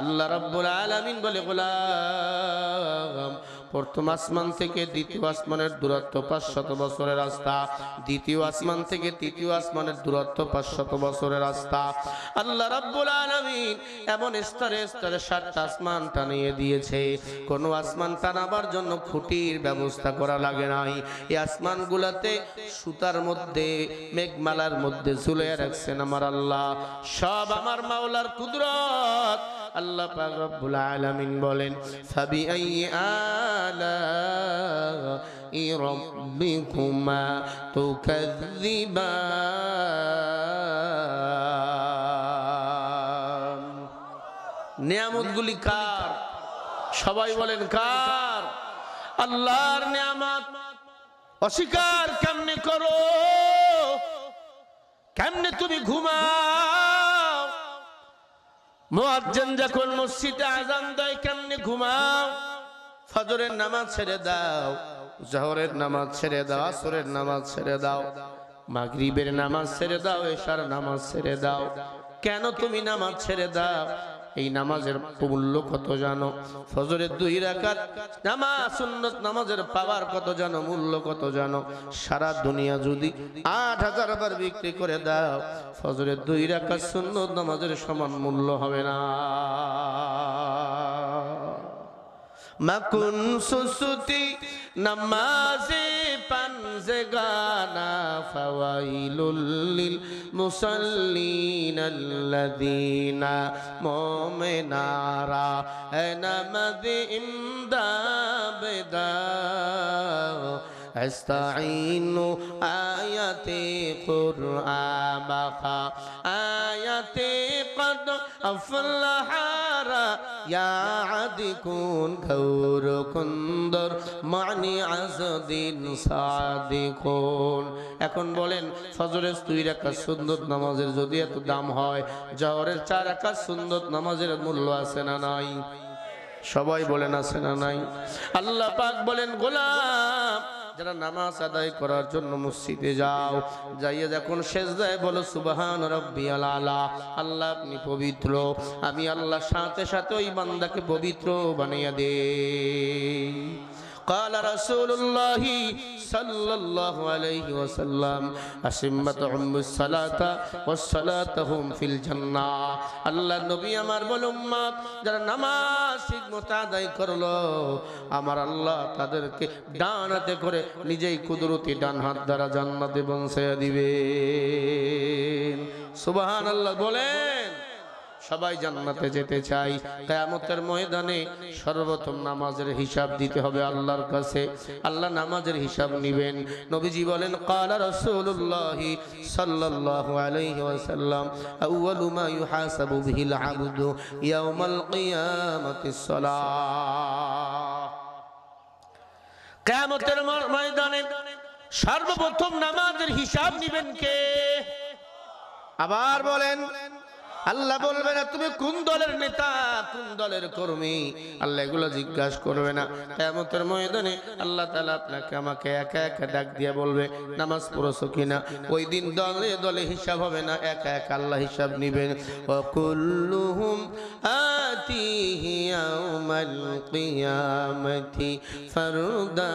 আল্লাহ রাব্বুল আলামিন বলে গোলাম প্রথম আসমান থেকে দ্বিতীয় আসমানের দূরত্ব 500 বছরের রাস্তা। দ্বিতীয় আসমান থেকে তৃতীয় আসমানের দূরত্ব 500 বছরের রাস্তা। আল্লাহ রাব্বুল আলামিন এমন স্তরে স্তরে 7টা আসমান টানিয়ে দিয়েছে। কোন আসমান টানাবার জন্য খুঁটির ব্যবস্থা করা লাগে নাই। এই আসমানগুলোতে সুতার মধ্যে মেঘমালার মধ্যে ঝুলিয়ে রাখছেন আমার আল্লাহ। সব আমার মাওলার কুদরত। আল্লাহ পাক রব্বুল আলামিন বলেন ফাবিআই আলাই রাব্বিকুমা তুকাযযিবান। নিয়ামতগুলি কার? সবাই বলেন কার? আল্লাহর নিয়ামত অস্বীকার কেমনে করো? কেমনে তুমি ঘুমাও? মুয়াজ্জিন যখন মসজিদে আযান দেয় কেমনে ঘুমাও? ফজরের নামাজ ছেড়ে দাও, জোহরের নামাজ ছেড়ে দাও, আসরের নামাজ ছেড়ে দাও, মাগরিবের নামাজ ছেড়ে দাও, এশার নামাজ ছেড়ে দাও। কেন তুমি নামাজ ছেড়ে দাও? এই নামাজের মূল্য কত জানো? ফজরের 2 রাকাত নামাজ সুন্নত নামাজের পাওয়ার কত জানো? মূল্য কত জানো? সারা দুনিয়া যদি 8000 বার বিক্রি করে দাও, ফজরের 2 রাকাত সুন্নত নামাজের সমান মূল্য হবে না। মাকুন সুসুতি নামাজে পানজগানা ফাওয়াইলুল লিল মুসাল্লিন আল্লাযীনা মুমিনারা নামাজে ইমদাবেদা আস্তাইনু আয়াতে কুরআন বাখা আয়াত আফলাহারা ইয়া আদিকুন গৌর কুন্দর মানি আজদিন সাদিকুন। এখন বলেন ফজরের 2 রাকাত সুন্নত নামাজের যদি এত দাম হয়, জোহরের 4 রাকাত সুন্নত নামাজের মূল্য আছে না নাই? সবাই বলেন আছে না নাই? আল্লাহ পাক বলেন গোলাম যারা নামাজ আদায় করার জন্য মসজিদে যাও, যাইয়া যখন সেজদায় বলো সুবহান রাব্বিয়াল আলা, আল্লাহ আপনি পবিত্র, আমি আল্লাহ সাথে সাথে ওই বান্দাকে পবিত্র বানিয়ে দেই। قال رسول الله صلى الله عليه وسلم أسمتهم الصلاة والصلاة هم في الجنة। আল্লাহ নবী আমার বল উম্মত যারা নামাজ ঠিকমতো আদায় করলো, আমার আল্লাহ তাদেরকে ডান হাতে করে নিজেই কুদরতি ডান হাত দ্বারা জান্নাতে পৌঁছায়া দিবেন। সুবহানাল্লাহ বলেন। সবাই জান্নাতে যেতে চাই, কিয়ামতের ময়দানে সর্বপ্রথম নামাজের হিসাব দিতে হবে আল্লাহর কাছে। আল্লাহ নামাজের হিসাব নেবেন। নবীজি বলেন ক্বালা রাসূলুল্লাহ সাল্লাল্লাহু আলাইহি ওয়াসাল্লাম আউয়ালু মা ইউহাসাবু বিহিল আবদু ইয়াউমাল কিয়ামাতিস সালাহ। কিয়ামতের ময়দানে সর্বপ্রথম নামাজের হিসাব নেবেন কে? আবার বলেন। আল্লাহ বলবে না তুমি কোন দলের নেতা, কোন দলের কর্মী, আল্লাহ এগুলো জিজ্ঞাসা করবে না। কিয়ামতের ময়দানে আল্লাহ তাআলা আপনাকে আমাকে একা একা ডাক দিয়ে বলবে নামাজ পড়ছো কিনা। ওই দিন দলে দলে হিসাব হবে না, একা একা আল্লাহ হিসাব নেবেন। ওয়া কুল্লুহুম আতিহি ইয়াউমাল কিয়ামাতি ফারদা।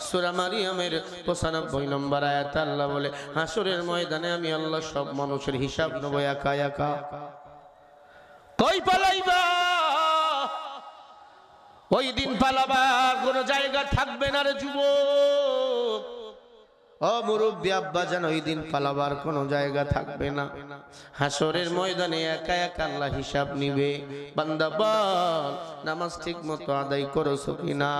সূরা মারিয়ামের 95 নম্বর আয়াতে আল্লাহ বলে হাসরের ময়দানে আমি আল্লাহ সব মানুষের হিসাব নেব একা একা। কই পালাইবা? ওই দিন পালাবার কোনো জায়গা থাকবে না রে যুবক। ও মুরব্বী আব্বাজান, ওই দিন পালাবার কোনো জায়গা থাকবে না। হাসরের ময়দানে একা একা আল্লাহ হিসাব নিবে। বান্দা বল নামাজ ঠিক মতো আদায় করেছো কিনা?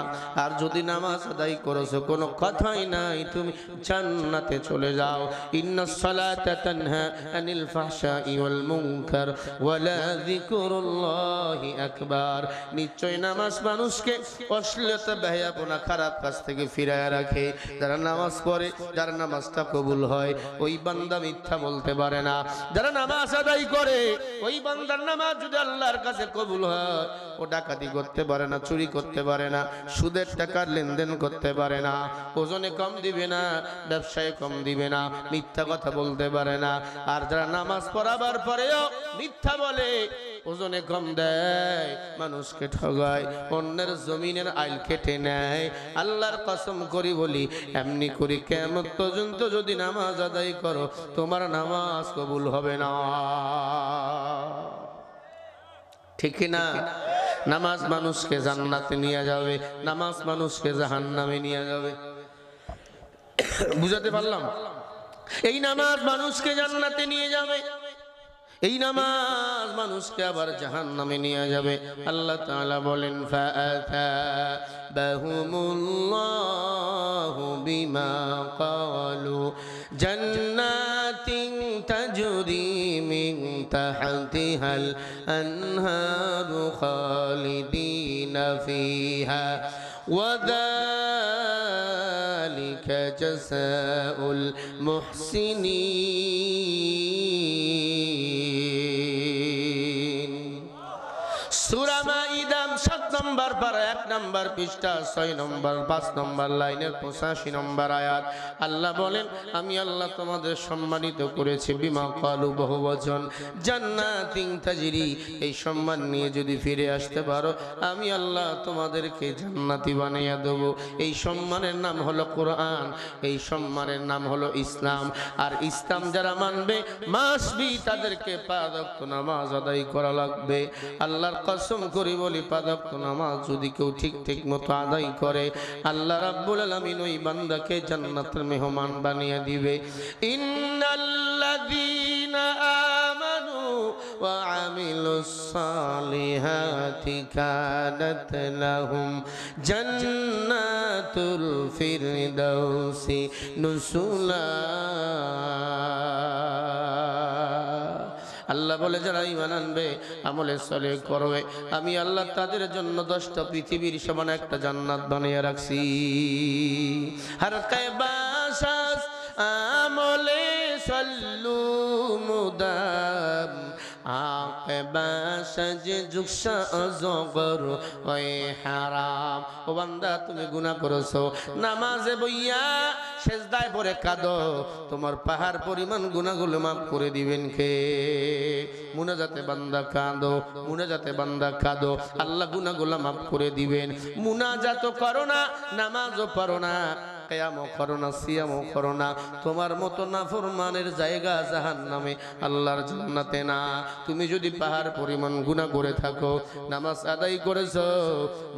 আর যদি নামাজ আদায় করেছো কোনো কথাই নাই, তুমি জান্নাতে চলে যাও। ইন্নাস সালাতা তানহা আনিল ফাহশাই ওয়াল মুনকার ওয়ালা যিকরুল্লাহি আকবার। নিশ্চয় নামাজ মানুষকে অশ্লীলতা, বেহায়াপনা, খারাপ কাজ থেকে ফিরায় রাখে। যারা নামাজ পড়ে, যার নামাজটা কবুল হয়, ওই বান্দা মিথ্যা বলতে পারে না। যারা নামাজ আদায় করে, ওই বান্দার নামাজ যদি আল্লাহর কাছে কবুল হয়, ও ডাকাতি করতে পারে না, চুরি করতে পারে না, সুদের টাকার লেনদেন করতে পারে না, ওজনে কম দিবে না, ব্যবসায় কম দিবে না, মিথ্যা কথা বলতে পারে না। আর যারা নামাজ পড়াবার পরেও মিথ্যা বলে, ওজনে কম দেয়, মানুষকে ঠগায়, অন্যের জমিনের আইল কেটে নেয়, আল্লাহর কসম করি বলি এমনি করি কিয়ামত পর্যন্ত যদি নামাজ আদায় করো, তোমার নামাজ কবুল হবে না। ঠিক না? নামাজ মানুষকে জান্নাতে নিয়ে যাবে, নামাজ মানুষকে জাহান্নামে নিয়ে যাবে। বুঝাতে পারলাম? এই নামাজ মানুষকে জান্নাতে নিয়ে যাবে, এই নামাজ মানুষকে আবার জাহান্নামে নিয়ে যাবে। আল্লাহ তাআলা বলেন ফাআতাবাহুমুল্লাহু বিমা ক্বালু জান্নাতিন তাজরি মিন তাহতিহাল আনহারু খালিদিনা ফিহা ওয়া যালিকা জাযাউল মুহসিনিন। সূরা মাইদা 7 নম্বর পারা 1 নম্বর পৃষ্ঠা 6 নম্বর 5 নম্বর লাইনের 85 নম্বর আয়াত। আল্লাহ বলেন আমি আল্লাহ তোমাদের সম্মানিত করেছি বিমা ক্বালু বহুবচন জান্নাতিন তাজরি। এই সম্মান নিয়ে যদি ফিরে আসতে পারো, আমি আল্লাহ তোমাদেরকে জান্নাতি বানিয়ে দেব। এই সম্মানের নাম হলো কোরআন, এই সম্মানের নাম হলো ইসলাম। আর ইসলাম যারা মানবে মাসবি তাদেরকে 5 ওয়াক্ত নামাজ আদায় করা লাগবে। আল্লাহর কসম করি বলি 5 ওয়াক্ত নামাজ যদি কেউ ঠিক মতো আদায় করে, আল্লাহ রাব্বুল আলামিন ওই বান্দাকে জান্নাতের মেহমান বানিয়ে দিবে। ইন্নাল্লাযীনা আমানু وعملوا الصالحات كانت لهم جنات الفردوس نزلا আল্লাহ বলে যারা ঈমান আনবে আমলে সালেহ করবে আমি আল্লাহ তাদের জন্য 10টা পৃথিবীর সমান একটা জান্নাত বানিয়ে রাখছি হর কায়বাসাস আমলে সাল্লু মুদাম আকেবাসাজ জুকসা আযগর ওই হারাম ও বান্দা তুমি গুনাহ করেছো নামাজে বইয়া সেজদায় পড়ে কাঁদো তোমার পাহাড় পরিমাণ গুনাহগুলো maaf করে দিবেন কে মুনাজাতে বান্দা কাঁদো মুনাজাতে বান্দা কাঁদো আল্লাহ গুনাহগুলো maaf করে দিবেন মুনাজাতও করো না নামাজও পড়ো না কিয়ামও করো না সিয়ামও করো না তোমার মতো নাফরমানের জায়গা জাহান্নামে আল্লাহর জান্নাতে না তুমি যদি পাহাড় পরিমাণ গুনাহ করে থাকো নামাজ আদায় করেছো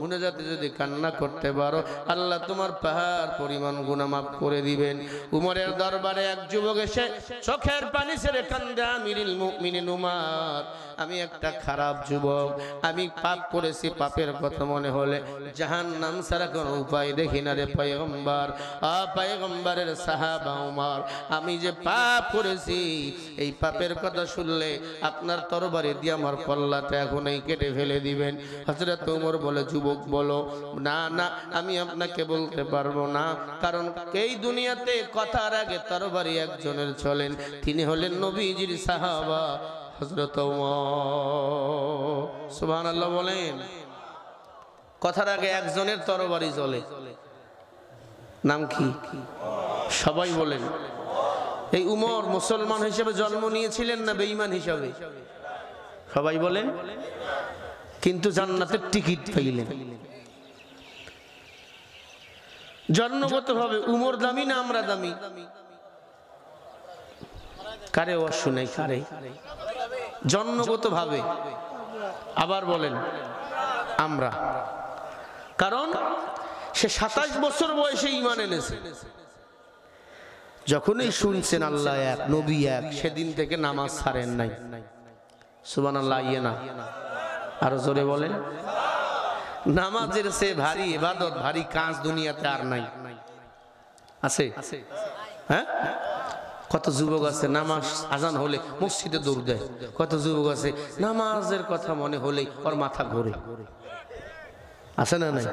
মুনাজাতে যদি কান্না করতে পারো আল্লাহ তোমার পাহাড় পরিমাণ গুনাহ maaf করে দিবেন উমরের দরবারে এক যুবক এসে চোখের পানি ছেড়ে কান্দে আমিরুল মুমিনিন উমর আমি একটা খারাপ যুবক আমি পাপ করেছি পাপের কথা মনে হলে জাহান্নাম ছাড়া কোনো উপায় দেখি না রে পয়গম্বর পয়গম্বরের সাহাবা উমর আমি যে পাপ করেছি এই পাপের কথা শুনলে আপনার তরবারি দিয়ে আমার কল্লাটা এখনই কেটে ফেলে দিবেন হযরত উমর বলে যুবক বলো না না আমি আপনাকে বলতে পারবো না কারণ এই দুনিয়াতে কথার আগে তরবারি একজনের চলেন তিনি হলেন নবীজির সাহাবা হযরত উমর সুবহানাল্লাহ বলেন কথার আগে একজনের তরবারি চলে নাম কি সবাই বলেন এই উমর মুসলমান হিসেবে জন্ম নিয়েছিলেন না বেঈমান হিসেবে সবাই বলেন কিন্তু জান্নাতের টিকিট পাইলেন জন্মগতভাবে উমর দামি না আমরা দামি কারে ও শুনাই কারে জন্মগতভাবে আবার বলেন আমরা কারণ সে 27 বছর বয়সে ঈমান এনেছে যখনই শুনছেন আল্লাহ এক নবী এক সেদিন থেকে নামাজ ছাড়েন নাই সুবহানাল্লাহ ইয়ে না আরো জোরে বলেন নামাজের সে ভারী ইবাদত ভারী কাজ দুনিয়াতে আর নাই আছে হ্যাঁ কত যুবক আছে নামাজ আজান হলে মসজিদে দৌড় দেয় কত যুবক আছে নামাজের কথা মনে হলেই ওর মাথা ঘোরে আছে না নাই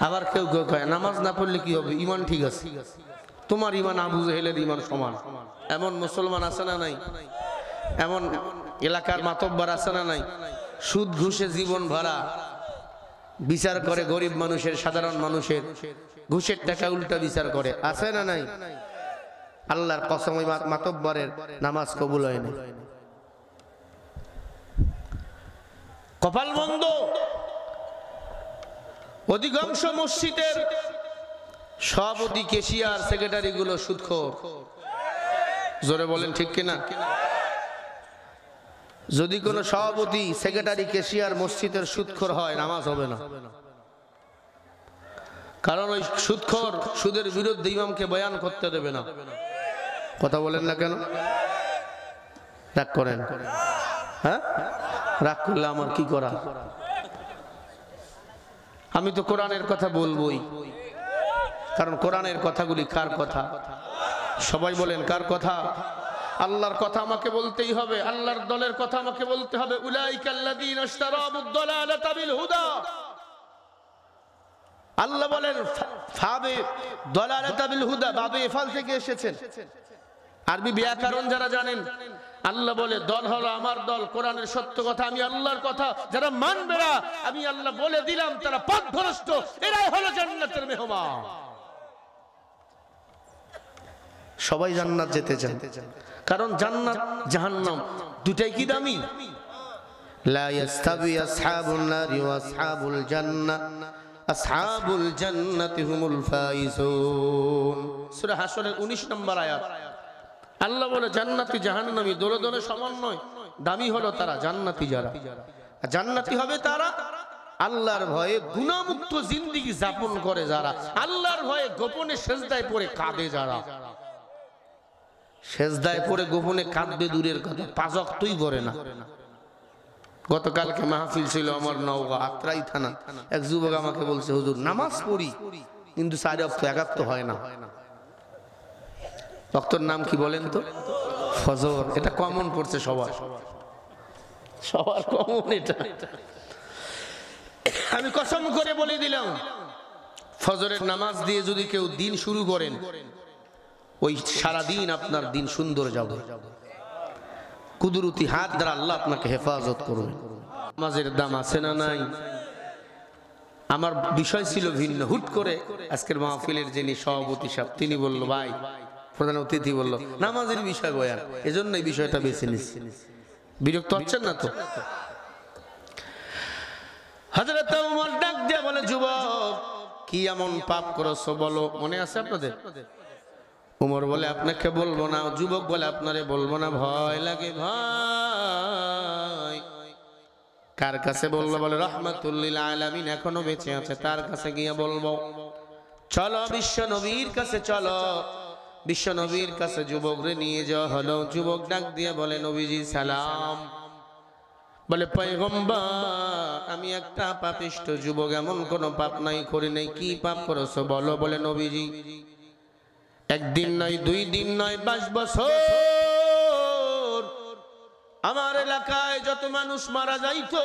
আবার কেউ কেউ কয় নামাজ না পড়লে কি হবে ঈমান ঠিক আছে তোমার ঈমান আবু জেহেলের ঈমান সমান এমন মুসলমান আছে না নাই এমন এলাকার মাতব্বর আছে না নাই সুদ ঘুষে জীবন ভরা বিচার করে গরিব মানুষের সাধারণ মানুষের ঘুষের টাকা উল্টা বিচার করে আছে না নাই আল্লাহর কসম ওই মাতব্বরের নামাজ কবুল হয় না কপাল মন্দ অধিকাংশ মসজিদের সভাপতি কেশিয়ার সেক্রেটারি গুলো সুদখোর জোরে বলেন ঠিক কিনা যদি কোনো সভাপতি সেক্রেটারি কেশিয়ার মসজিদের সুদখোর হয় নামাজ হবে না কারণ ওই সুদখোর সুদের বিরুদ্ধে ইমামকে বয়ান করতে দেবে না কথা বলেন না কেন রাগ করেন হ্যাঁ রাগ করলে আমার কি করা আমি তো কোরআনের কথা বলবোই কারণ কোরআনের কথাগুলি কার কথা সবাই বলেন কার কথা আল্লাহর কথা আমাকে বলতেই হবে আল্লাহর দলের কথা আমাকে বলতে হবে উলাইকাল্লাযীনা ইশতারাবুদ দালালাতা বিল হুদা আল্লাহ বলেন ফাবে দালালাতা বিল হুদা বাবে ফাল থেকে এসেছেন আরবি ব্যাকরণ যারা জানেন আল্লাহ বলে দল হলো আমার দল কোরআনের সত্য কথা আমি আল্লাহর কথা যারা মানবে না আমি আল্লাহ বলে দিলাম তারা পথভ্রষ্ট এরাই হলো জান্নাতের মেহমান সবাই জান্নাত যেতে চান কারণ জান্নাত জাহান্নাম দুটাই কি দামি লা ইয়াস্তাবি আসহাবুন নারি ওয়া আসহাবুল জান্নাহ আসহাবুল জান্নাতি হুমুল ফাইজুন সূরা হাশরের 19 নম্বর আয়াত আল্লাহ বলে জান্নাতি জাহান্নামী দলে দলে সমান নয় দামি হলো তারা জান্নাতি যারা জান্নাতি হবে তারা আল্লাহর ভয়ে গুনাহমুক্ত জিন্দেগি যাপন করে যারা আল্লাহর ভয়ে গোপনে সেজদায় পড়ে কাঁদে যারা সেজদায় পড়ে গোপনে কাঁদবে দূরের কথা, 5 ওয়াক্তই করে না। গতকালকে মাহফিল ছিল আমার নওগাঁ আত্রাই থানা, এক যুবক আমাকে বলছে, হুজুর নামাজ পড়ি কিন্তু 4 ওয়াক্ত একাত্ম হয় না। ওয়াক্তর নাম কি বলেন তো? ফজর। এটা কমন পড়ছে সবার, সবার কমন এটা। আমি কসম করে বলে দিলাম, ফজরের নামাজ দিয়ে যদি কেউ দিন শুরু করেন, ওই সারা দিন আপনার দিন সুন্দর যাবে। কুদরতি হাত দ্বারা আল্লাহ আপনাকে হেফাজত করবে। নামাজের দাম আছে না নাই? আমার বিষয় ছিল ভিন্ন। হুট করে আজকের মাহফিলের যিনি সভাপতি সাহেব, তিনি বলল, ভাই প্রধান অতিথি বলল নামাজের বিষয় বয়ান, এজন্য এই বিষয়টা বেছে নিচ্ছি। বিরক্ত হচ্ছেন না তো? হযরত ওমর ডাক দিয়ে বলে, যুবক কি এমন পাপ করেছো বলো, মনে আছে আপনাদের? ওমর বলে, আপনাকে বলবো না। যুবক বলে, আপনারে বলবো না, ভয় লাগে। ভাই কার কাছে বলবো? বলে রাহমাতুল লিল আলামিন এখনো বেঁচে আছে, তার কাছে গিয়ে বলবো। চলো বিশ্ব নবীর কাছে চলো। বিশ্ব নবীর কাছে যুবকরে নিয়ে যাওয়া হলো। যুবক ডাক দিয়ে বলে, নবীজি সালাম। বলে, পয়গম্বর আমি একটা পাপিষ্ঠ যুবক, এমন কোন পাপ নাই করি নাই। কি পাপ করেছো বলো? বলে, নবীজি একদিন নয়, 2 দিন নয়, 22 বছর আমার এলাকায় যত মানুষ মারা যাইতো,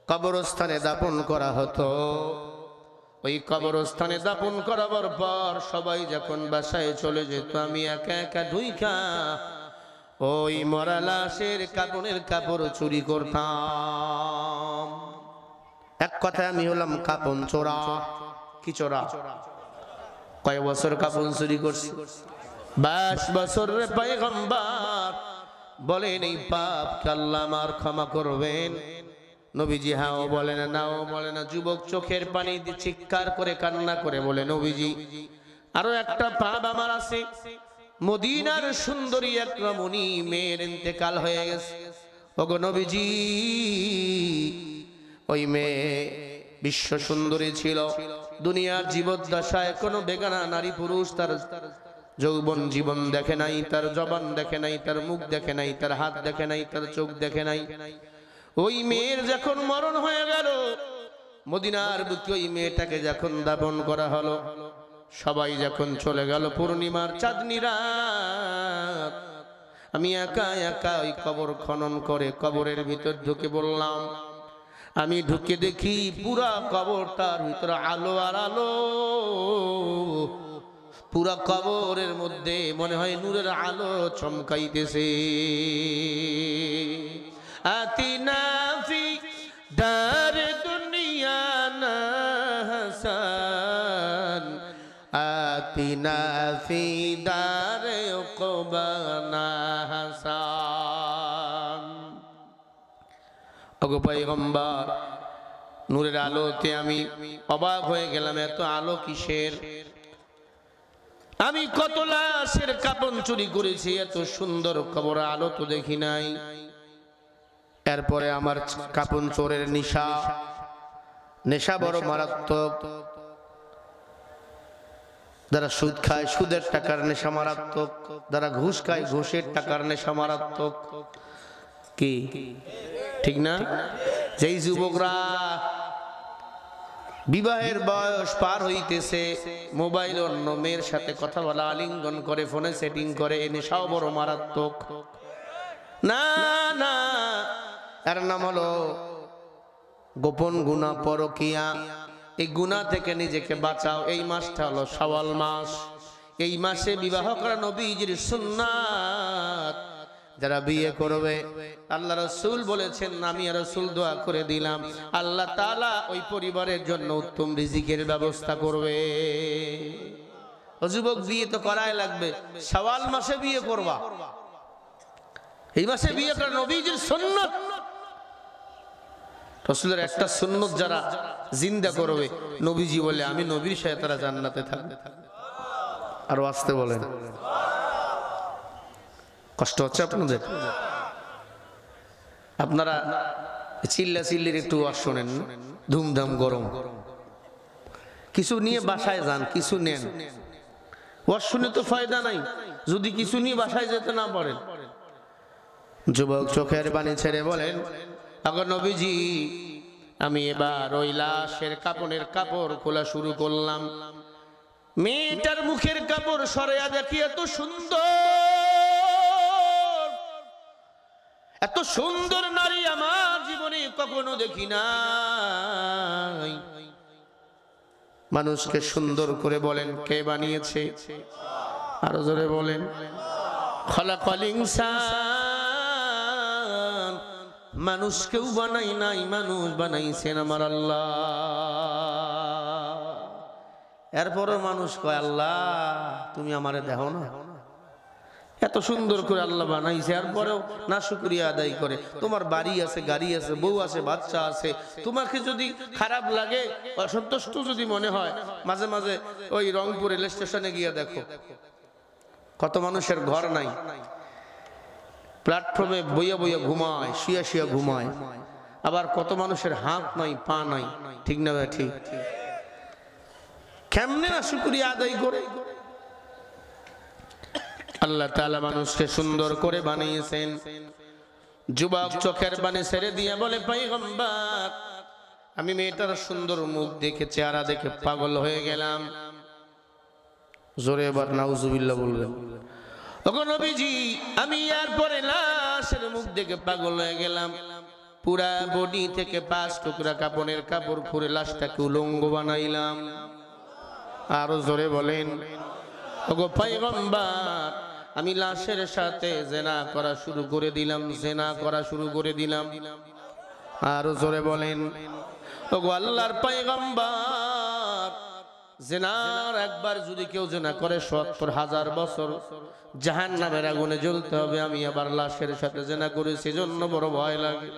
কবরস্থানে দাপন করা হতো। ওই কবরস্থানে দাপন করাবার পর সবাই যখন বাসায় চলে যেত, আমি একা একা ঢুইকা ওই মরা লাশের কাপড়ের কাপড় চুরি করতাম। এক কথায় আমি হলাম কাপন চোরা। কি চোরা? কয় বছর কাপন চুরি করছি? 22 বছর। রে পয়গম্বর বলেন, এই পাপ কে আল্লাহ আমার ক্ষমা করবেন? নবীজি হাও বলে না, নাও বলে না। যুবক চোখের পানি দিয়ে চিৎকার করে কান্না করে বলে, নবীজি আরো একটা পাপ আমার আছে। মদিনার সুন্দরী এক রমণী মেয়ের ইন্তেকাল হয়ে গেছে। ওগো নবীজি, ওই মেয়ে বিশ্ব সুন্দরী ছিল। দুনিয়ার জীবদ্দশায় কোনো বেগানা নারী পুরুষ তার যৌবন জীবন দেখে নাই, তার জবান দেখে নাই, তার মুখ দেখে নাই, তার হাত দেখে নাই, তার চোখ দেখে নাই। ওই মেয়ের যখন মরণ হয়ে গেল, মদিনার বুকে ওই মেয়েটাকে যখন দাফন করা হলো, সবাই যখন চলে গেল, পূর্ণিমার চাঁদনি রাত, আমি একা একা ওই কবর খনন করে কবরের ভিতর ঢুকে বললাম। আমি ঢুকে দেখি পুরা কবরটার ভিতরে আলো আর আলো। পুরা কবরের মধ্যে মনে হয় নূরের আলো চমকাইতেছে। আতিনা ফি দার দুনিয়া না হাসান, আতিনা ফি দার উকবা না হাসান। ওগো পয়গম্বর, নূরের আলোতে আমি অবাক হয়ে গেলাম, এত আলো কিসের? আমি কত লাশের কাপন চুরি করেছি, এত সুন্দর কবর আলো তো দেখি নাই। এরপরে আমার কাপন চোরের নেশা বড় মারাত্মক। যারা সুদ খায় সুদের টাকার নেশা মারাত্মক, যারা ঘুষ খায় ঘুষের টাকার নেশা মারাত্মক। কি ঠিক না? যেই যুবকরা বিবাহের বয়স পার হইতেছে, মোবাইল অন্য মেয়ের সাথে কথা বলা, আলিঙ্গন করে, ফোনে সেটিং করে, এ নেশাও বড় মারাত্মক। না না, এর নাম হলো গোপন গুনাহ, পরকিয়া। এই গুনাহ থেকে নিজেকে বাঁচাও। এই মাসটা হলো শাওয়াল মাস। এই মাসে বিবাহ করা নবীজির সুন্নাত। যারা বিয়ে করবে, আল্লাহ রাসূল বলেছেন, আমি রাসূল দোয়া করে দিলাম, আল্লাহ তাআলা ওই পরিবারের জন্য উত্তম রিজিকের ব্যবস্থা করবে। ও যুবক, বিয়ে তো করাই লাগবে। শাওয়াল মাসে বিয়ে করবা, এই মাসে বিয়ে করা নবীজির সুন্নাত। রাসূলের একটা সুন্নাত যারা জিন্দা করবে, নবীজি বলে, আমি নবীর সাথে তারা জান্নাতে থাকবে। আর আসতে বলেন, কষ্ট হচ্ছে আপনাদের? আপনারা চিল্লা চিল্লির একটু ওয়াজ শোনেন, ধুমধাম গরম। কিছু নিয়ে বাসায় যান, কিছু নেন, ওয়াজ শুনে তো ফায়দা নাই যদি কিছু নিয়ে বাসায় যেতে না পারেন। যুবক চোখের পানি ছেড়ে বলেন, আগো নবীজি, আমি এবার ওই লাশের কাপড়ের কাপড় খোলা শুরু করলাম। মেয়েটার মুখের কাপড় সরাইয়া দেখি এত সুন্দর, এত সুন্দর নারী আমার জীবনে কখনো দেখি নাই। মানুষকে সুন্দর করে বলেন কে বানিয়েছে? আরো জোরে বলেন, খলাকাল ইনসান। মানুষ কেউ বানাই নাই, মানুষ বানাইছেন আমার আল্লাহ। এরপরও মানুষ কয় আল্লাহ তুমি আমারে দেখো না, এত সুন্দর করে আল্লাহ বানাইছে, এরপরেও না শুকরিয়া আদায় করে। তোমার বাড়ি আছে, গাড়ি আছে, বউ আছে, বাচ্চা আছে, তোমাকে যদি খারাপ লাগে, অসন্তুষ্ট যদি মনে হয়, মাঝে মাঝে ওই রংপুর রেল স্টেশনে গিয়ে দেখো কত মানুষের ঘর নাই, প্ল্যাটফর্মে বইয়া বইয়া ঘুমায়, শুয়া শুয়া ঘুমায়। আবার কত মানুষের হাত নাই, পা নাই, ঠিক না ভাই? ঠিক। কেমনে না শুকরিয়া আদায় করে? আল্লাহ তাআলা মানুষকে সুন্দর করে বানিয়েছেন। যুবক চোখের পানি ছেড়ে দিয়ে বলে, পয়গম্বর, আমি মেয়েটার সুন্দর মুখ দেখে, চেহারা দেখে পাগল হয়ে গেলাম। জোরে এবার নাউজুবিল্লাহ বলবেন। ওগো নবীজি, আমি এরপরে লাশের মুখ দেখে পাগল হয়ে গেলাম। পুরা বডি থেকে 5 টুকরা কাপড়ের কাপড় খুলে লাশটাকে উলঙ্গ বানাইলাম। আরো জোরে বলেন, ওগো পয়গম্বর, আমি লাশের সাথে জিনা করা শুরু করে দিলাম, জিনা করা শুরু করে দিলাম। আরো জোরে বলেন, ওগো আল্লাহর পয়গম্বর, জিনার একবার যদি কেউ জিনা করে 70,000 বছর জাহান্নামের আগুনে জ্বলতে হবে। আমি আবার লাশের সাথে জিনা করেছি, জন্য বড় ভয় লাগে।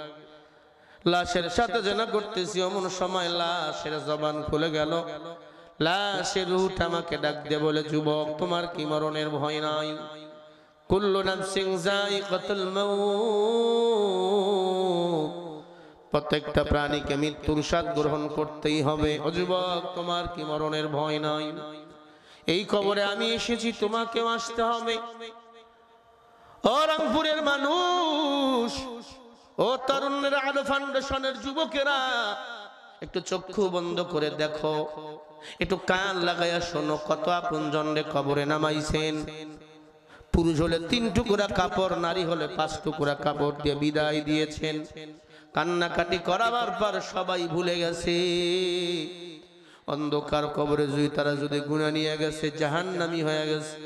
লাশের সাথে জিনা করতেছি, এমন সময় লাশের জবান খুলে গেল। লাশের রূহটা আমাকে ডাক দিয়ে বলে, যুবক, তোমার কি মরণের ভয় নাই? কুল্লু নাফসিন যায়িকাতুল মাউত, প্রত্যেকটা প্রাণীকে মৃত্যুর স্বাদ গ্রহণ করতেই হবে। ও যুবক, তোমার কি মরণের ভয় নাই? এই কবরে আমি এসেছি, তোমাকেও আসতে হবে। ও রংপুরের মানুষ, ও তরুণের আলো ফাউন্ডেশনের যুবকেরা, একটু চক্ষু বন্ধ করে দেখো, একটু কান লাগাইয়া শোনো, কত আপনজন রে কবরে নামাইছেন। পুরুষ হলে 3 টুকরা কাপড়, নারী হলে 5 টুকরা কাপড় দিয়ে বিদায় দিয়েছেন। কান্নাকাটি করাবার পর সবাই ভুলে গেছে। অন্ধকার কবরে যদি তারা যদি গুনাহ নিয়ে গেছে, জাহান্নামী হয়ে গেছে।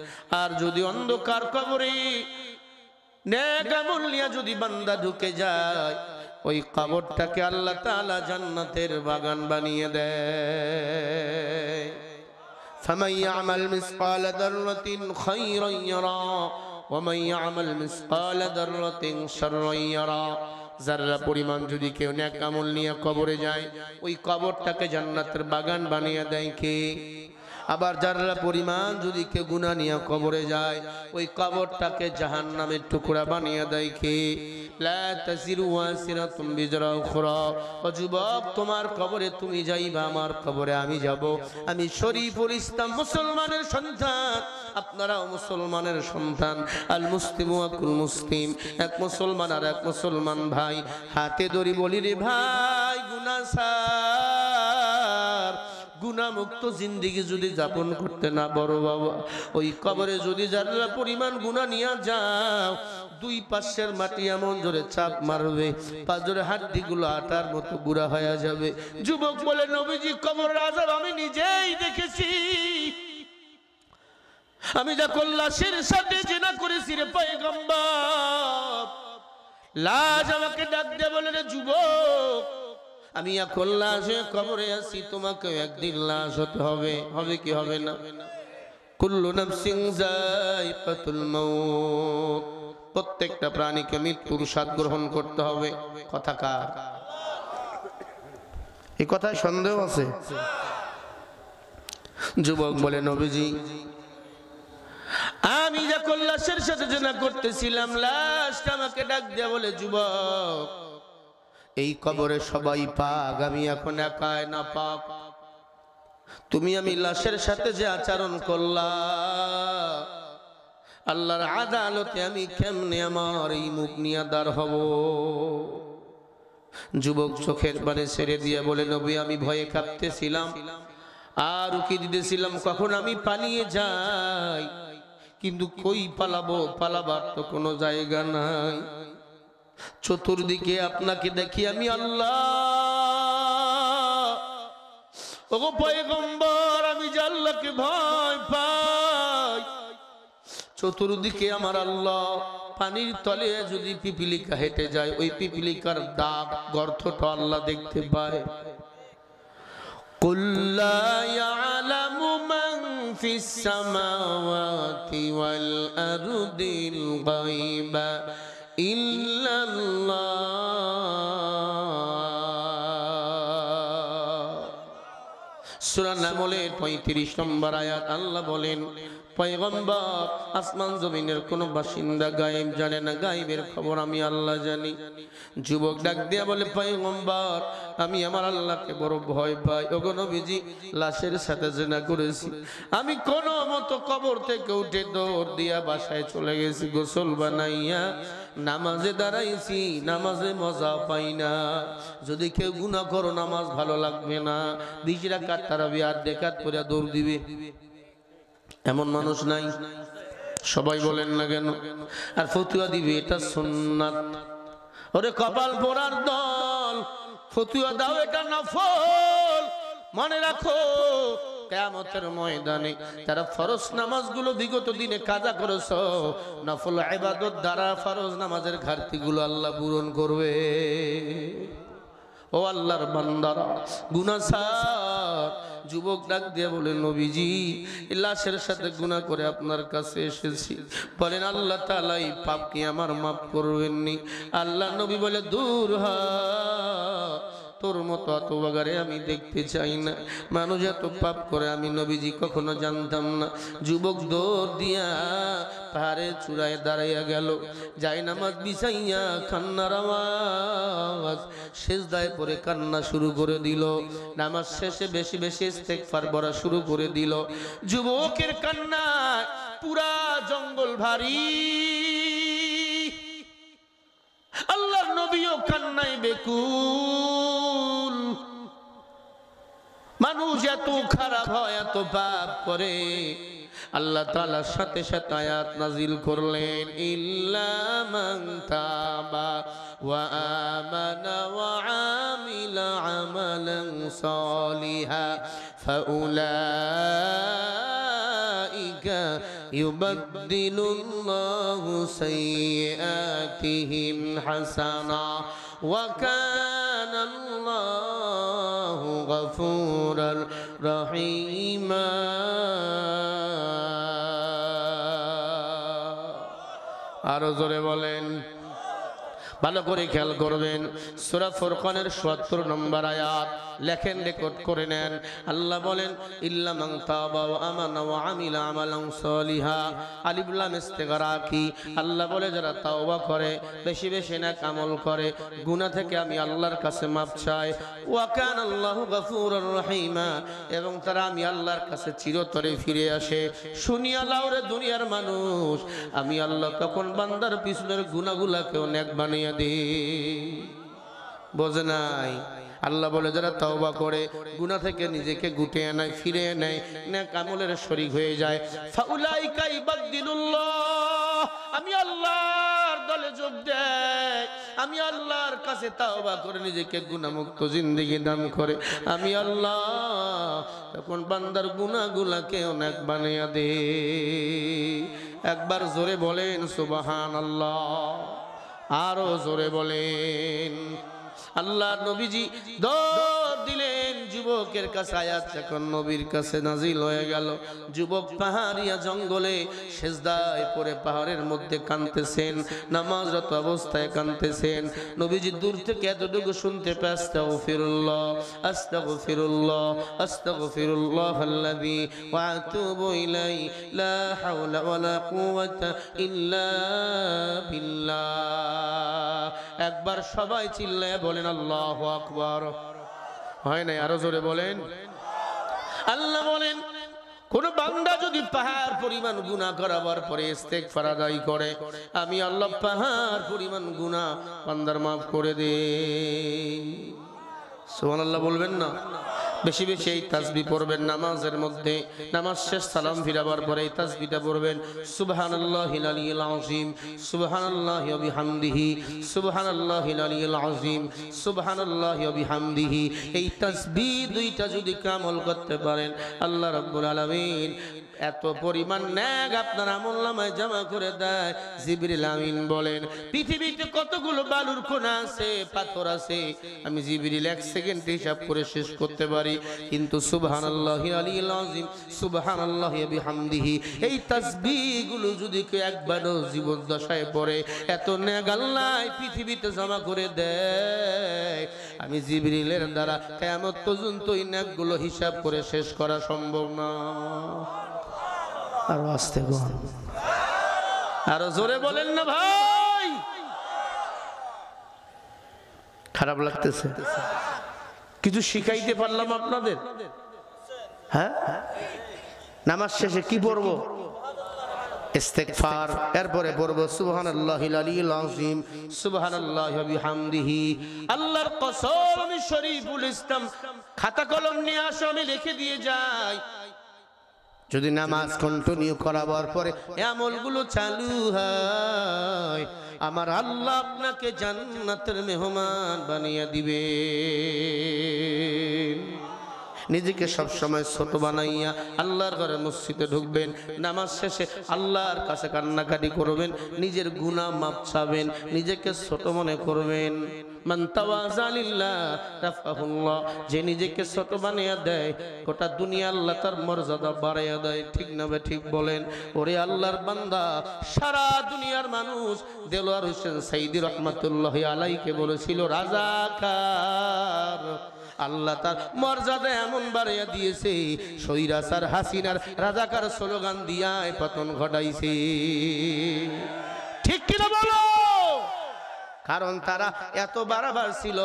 আর যদি অন্ধকার কবরে নেক আমল নিয়ে যদি বান্দা ঢুকে যায়, ওই কবরটাকে আল্লাহ তাআলা জান্নাতের বাগান বানিয়ে দেয়। ফামান ইয়ামাল মিসকালা যাররাতিন খায়রান ইয়ারা ওয়া মান ইয়ামাল মিসকালা যাররাতিন শাররান ইয়ারা। যারা পরিমাণ যদি কেউ নেক আমল নিয়ে কবরে যায়, ওই কবরটাকে জান্নাতের বাগান বানিয়ে দেয় কে? আবার যারা পরিমাণ যদি কেউ গুনাহ নিয়ে কবরে যায়, ওই কবরটাকে জাহান্নামের টুকরা বানিয়ে দেয় কে? লা তাসিরু ওয়াসিরাতুম বিজরা উখরা। ও যুবক, তোমার কবরে তুমি যাইবা, আমার কবরে আমি যাব। আমি শরীফুল ইসলাম, মুসলমানের সন্তান, আপনারাও মুসলমানের সন্তান। আল মুসলিমু আকুল মুসলিম, এক মুসলমান আর এক মুসলমান ভাই। হাতে ধরি বলি, রে ভাই, গুনাহ ছাড়, গুনাহমুক্ত জিন্দেগি যদি যাপন করতে না বড় বাবা, ওই কবরে যদি যারা পরিমাণ গুনাহ নিয়ে যাও, 2 পাশের মাটি এমন জোরে চাপ মারবে, পাঁজরের হাড্ডিগুলো আটার মতো গুঁড়া হয়ে যাবে। যুবক বলে, নবীজি, কবরের আযাব আমি নিজেই দেখেছি। আমি যখন লাশের সাথে জিনা করেছি রে পয়গম্বর, লাশ আমাকে ডাক দিয়ে বলে, রে যুবক, আমি এখন লাশে কবরে আছি, তোমাকে একদিন লাশ হতে হবে। হবে কি হবে না? কুল্লু নাফসিন যায়িকাতুল মাউত, প্রত্যেকটা প্রাণীকে মৃত্যুর স্বাদ গ্রহণ করতে হবে। কথা কার? এই কথায় সন্দেহ আছে? যুবক বলে, নবীজি, আমি যখন লাশের সাথে জিনা করতেছিলাম, লাশটা আমাকে ডাক দিয়ে বলে, যুবক, এই কবরে সবাই পাক, আমি এখন একাই না পাক। তুমি আমি লাশের সাথে যে আচরণ করলা, আল্লাহর আদালতে আমি কেমনে আমার এই মুখ নিয়ে দাঁড় হব? যুবক চোখের পানি ছেড়ে দিয়ে বলে, নবী আমি ভয়ে কাঁপতেছিলাম আর উকি দিতেছিলাম কখন আমি পালিয়ে যাই, কিন্তু কই পালাবো, পালাবার তো কোনো জায়গা নাই। চতুর্দিকে আপনাকে দেখি আমি আল্লাহ, ওগো পয়গম্বর আমি যে আল্লাহকে ভয় পাই, চতুর্দিকে আমার আল্লাহ। পানির তলে যদি পিপিলিকা হেঁটে যায়, ওই পিপিলিকার দাগ গর্তটা আল্লাহ দেখতে পায়। কুল লা ইয়ালামু মান ফিস সামাওয়াতি ওয়াল আরদিল গায়বা ইল্লাল্লাহ। সূরা নামলের 35 নম্বর আয়াত আল্লাহ বলেন, পয়গম্বর আসমান জমিনের কোন বাসিন্দা গায়েব জানে না, গায়েবের খবর আমি আল্লাহ জানি। যুবক ডাক দিয়া বলে, পয়গম্বর আমি আমার আল্লাহকে বড় ভয় পাই। ওগো নবীজি লাশের সাথে জিনা করেছি, আমি কোন মতো কবর থেকে উঠে দৌড় দিয়া বাসায় চলে গেছি, গোসল বানাইয়া নামাজে দাঁড়াইছি, নামাজে মজা পাই না। যদি কেউ গুনাহ করো নামাজ ভালো লাগবে না, 20 রাকাত তারাবি আর দেখাত করে দৌড় দিবে, এমন মানুষ নাই? সবাই বলেন না কেন? আর ফতুয়া দিবে এটা সুন্নাত। ওরে কপাল পোড়ার দল, ফতুয়া দাও এটা নফল। মনে রাখো কিয়ামতের ময়দানে তারা ফরজ নামাজগুলো বিগত দিনে কাজা করেছো, নফল ইবাদত দ্বারা ফরজ নামাজের ঘাটতিগুলো আল্লাহ পূরণ করবে। ও আল্লাহর বান্দারা, গুনাহ ছাড়। যুবক ডাক দিয়ে বলে, নবীজি লাশের সাথে গুনাহ করে আপনার কাছে এসেছি, বলেন আল্লাহ তাআলা এই পাপ কি আমার মাফ করবেননি? আল্লাহ নবী বলে, দূর হ, তোর মতো এত বাগারে আমি দেখতে চাই না। মানুষ এত পাপ করে আমি নবীজি কখনো জানতাম না। যুবক দৌড় দিয়া পাহাড়ের চূড়ায় দাঁড়াইয়া গেল, যাই নামাজ বিছাইয়া কান্নার আওয়াজ, সেজদায় পড়ে কান্না শুরু করে দিল। নামাজ শেষে বেশি বেশি ইস্তেগফার পড়া শুরু করে দিল। যুবকের কান্না পুরা জঙ্গল ভারী। আল্লাহর নবীও কান্নায় বেকুল। মানুষ এত খারাপ হয়, এত পাপ করে, আল্লাহ তাআলার সাথে সাথে আয়াত নাজিল করলেন, ইল্লা মান তাবা ওয়া আমানা ওয়া আমিলা আমালান সালিহা ফাউলাইকা ইউবাদদিলুল্লাহু সাইয়্যাতিহিম হাসানা ওয়া কানাল্লাহু গফুরার রহিমা। আরো জোরে বলেন, ভালো করে খেয়াল করবেন। সূরা ফুরকানের ৭৭ নম্বর আয়াত লেখেন, রেকর্ড করে নেন। আল্লাহ বলেন, ইল্লা মান তাবা ওয়া আমানা ওয়া আমিলা আমালান সালিহা। আলিফ লাম ইস্তিগরা কি? আল্লাহ বলে যারা তাওবা করে, বেশি বেশি নেক আমল করে, গুনাহ থেকে আমি আল্লাহর কাছে মাফ চাই। ওয়া কানাল্লাহু গফুরুর রহিমা, এবং তারা আমি আল্লাহর কাছে চিরতরে ফিরে আসে। শুনিয়া লাও রে দুনিয়ার মানুষ, আমি আল্লাহ তখন বান্দার পিছনের গুনাহগুলোকেও নেক বানিয়ে দে। বোঝে নাই? আল্লাহ বলে যারা তওবা করে, গুনাহ থেকে নিজেকে গুটিয়ে নেয়, ফিরে নেয়, নেক আমলের শরীক হয়ে যায়, ফাউলাইকা ইবাদদিলুল্লাহ, আমি আল্লাহর দলে যোগ দেয়, আমি আল্লাহর কাছে তওবা করে নিজেকে গুনাহমুক্ত জিন্দেগি দান করে, আমি আল্লাহ তখন বান্দার গুনাহগুলোকে অনেক বানিয়ে দে। একবার জোরে বলেন সুবহানাল্লাহ, আরো জোরে বলেন। আল্লাহ নবীজি দৌড় দিলেন যুবকের কাছে। আয়াত যখন নবীর কাছে নাজিল হয়ে গেল, যুবক পাহাড়িয়া জঙ্গলে সেজদায় পড়ে পাহাড়ের মধ্যে কাঁদতেছেন, নামাজরত অবস্থায় কাঁদতেছেন। নবীজি দূর থেকে এতটুকু শুনতে পায়, আস্তাগফিরুল্লাহ আস্তাগফিরুল্লাহ আস্তাগফিরুল্লাহ আল্লাযী ওয়া আতুবু ইলাইহি লা হাওলা ওয়ালা কুওয়াতা ইল্লা বিল্লাহ। একবার সবাই চিল্লায় বলেন আল্লাহু আকবার। হয় নাই? আরো জোরে বলেন। আল্লাহ বলেন কোন বান্দা যদি পাহাড় পরিমাণ গুনাহ করাবার পরে ইস্তেগফার আদায় করে, আমি আল্লাহ পাহাড় পরিমাণ গুনাহ বান্দার মাফ করে দেই। সুবহানাল্লাহ বলবেন না? বেশি বেশি এই তাসবিহ পড়বেন নামাজের মধ্যে। নামাজ শেষ সালাম ফিরাবার পরে এই তাসবিহটা পড়বেন, সুবহানাল্লাহিল আলিয়্যিল আযীম, সুবহানাল্লাহি ওয়া বিহামদিহি, সুবহানাল্লাহিল আলিয়্যিল আযীম, সুবহানাল্লাহি ওয়া বিহামদিহি। এই তাসবিহ দুইটা যদি আমল করতে পারেন, আল্লাহ রাব্বুল আলামিন এত পরিমাণ নেক আপনার আমলনামায় জমা করে দেয়। জিবরিল আমিন বলেন, পৃথিবীতে কতগুলো বালুর কোনা আছে, পাথর আছে, আমি জিবরিল 1 সেকেন্ডে হিসাব করে শেষ করতে পারি, কিন্তু সুবহানাল্লাহিল আলিয়্যিল আযীম, সুবহানাল্লাহি ওয়া বিহামদিহি এই তাসবিহগুলো যদি কেউ একবারও জীবন দশায় পড়ে, এত নেক আল্লাহ পৃথিবীতে জমা করে দেয়, আমি জিবরিলের দ্বারা কিয়ামত পর্যন্ত এই নেকগুলো হিসাব করে শেষ করা সম্ভব না। আরো আস্তে বল, আরো জোরে বলেন না ভাই, খারাপ লাগতেছে? কিছু শিখাইতে পারলাম আপনাদের? হ্যাঁ, নামাজ শেষে কি পড়বো? ইস্তেগফার, এরপরে পড়বো সুবহানাল্লাহিল আলিয়্যিল আযীম, সুবহানাল্লাহি ওয়া বিহামদিহি। আল্লাহর কসম, আমি শরীফুল ইসলাম খাতা কলম নিয়ে আসো, আমি লিখে দিয়ে যাই। যদি নামাজ কন্টিনিউ করাবার পরে আমলগুলো চালু হয়, আমার আল্লাহ আপনাকে জান্নাতের মেহমান বানিয়ে দিবে। নিজেকে সব সময় ছোট বানাইয়া আল্লাহর ঘরে মসজিদে ঢুকবেন, নামাজ শেষে আল্লাহর কাছে কান্নাকাটি করবেন, নিজের গুনাহ মাপ চাবেন, নিজেকে ছোট মনে করবেন। মান তাওয়াজা লিল্লাহ রাফাহুল্লাহ, যে নিজেকে ছোট বানিয়ে দেয়, গোটা দুনিয়া আল্লাহ তার মর্যাদা বাড়াইয়া দেয়। ঠিক না বে ঠিক বলেন? ওরে আল্লাহর বান্দা, সারা দুনিয়ার মানুষ দেলোয়ার হোসেন সাইদি রহমাতুল্লাহি আলাইহিকে বলেছিল রাজাকার। আল্লাহ তার মর্যাদা এমন বাড়াইয়া দিয়েছে, স্বৈরাচার হাসিনার রাজাকার স্লোগান দিয়ায় পতন ঘটাইছে। ঠিক কিনা বলো? কারণ তারা এত বাড়াবার ছিল,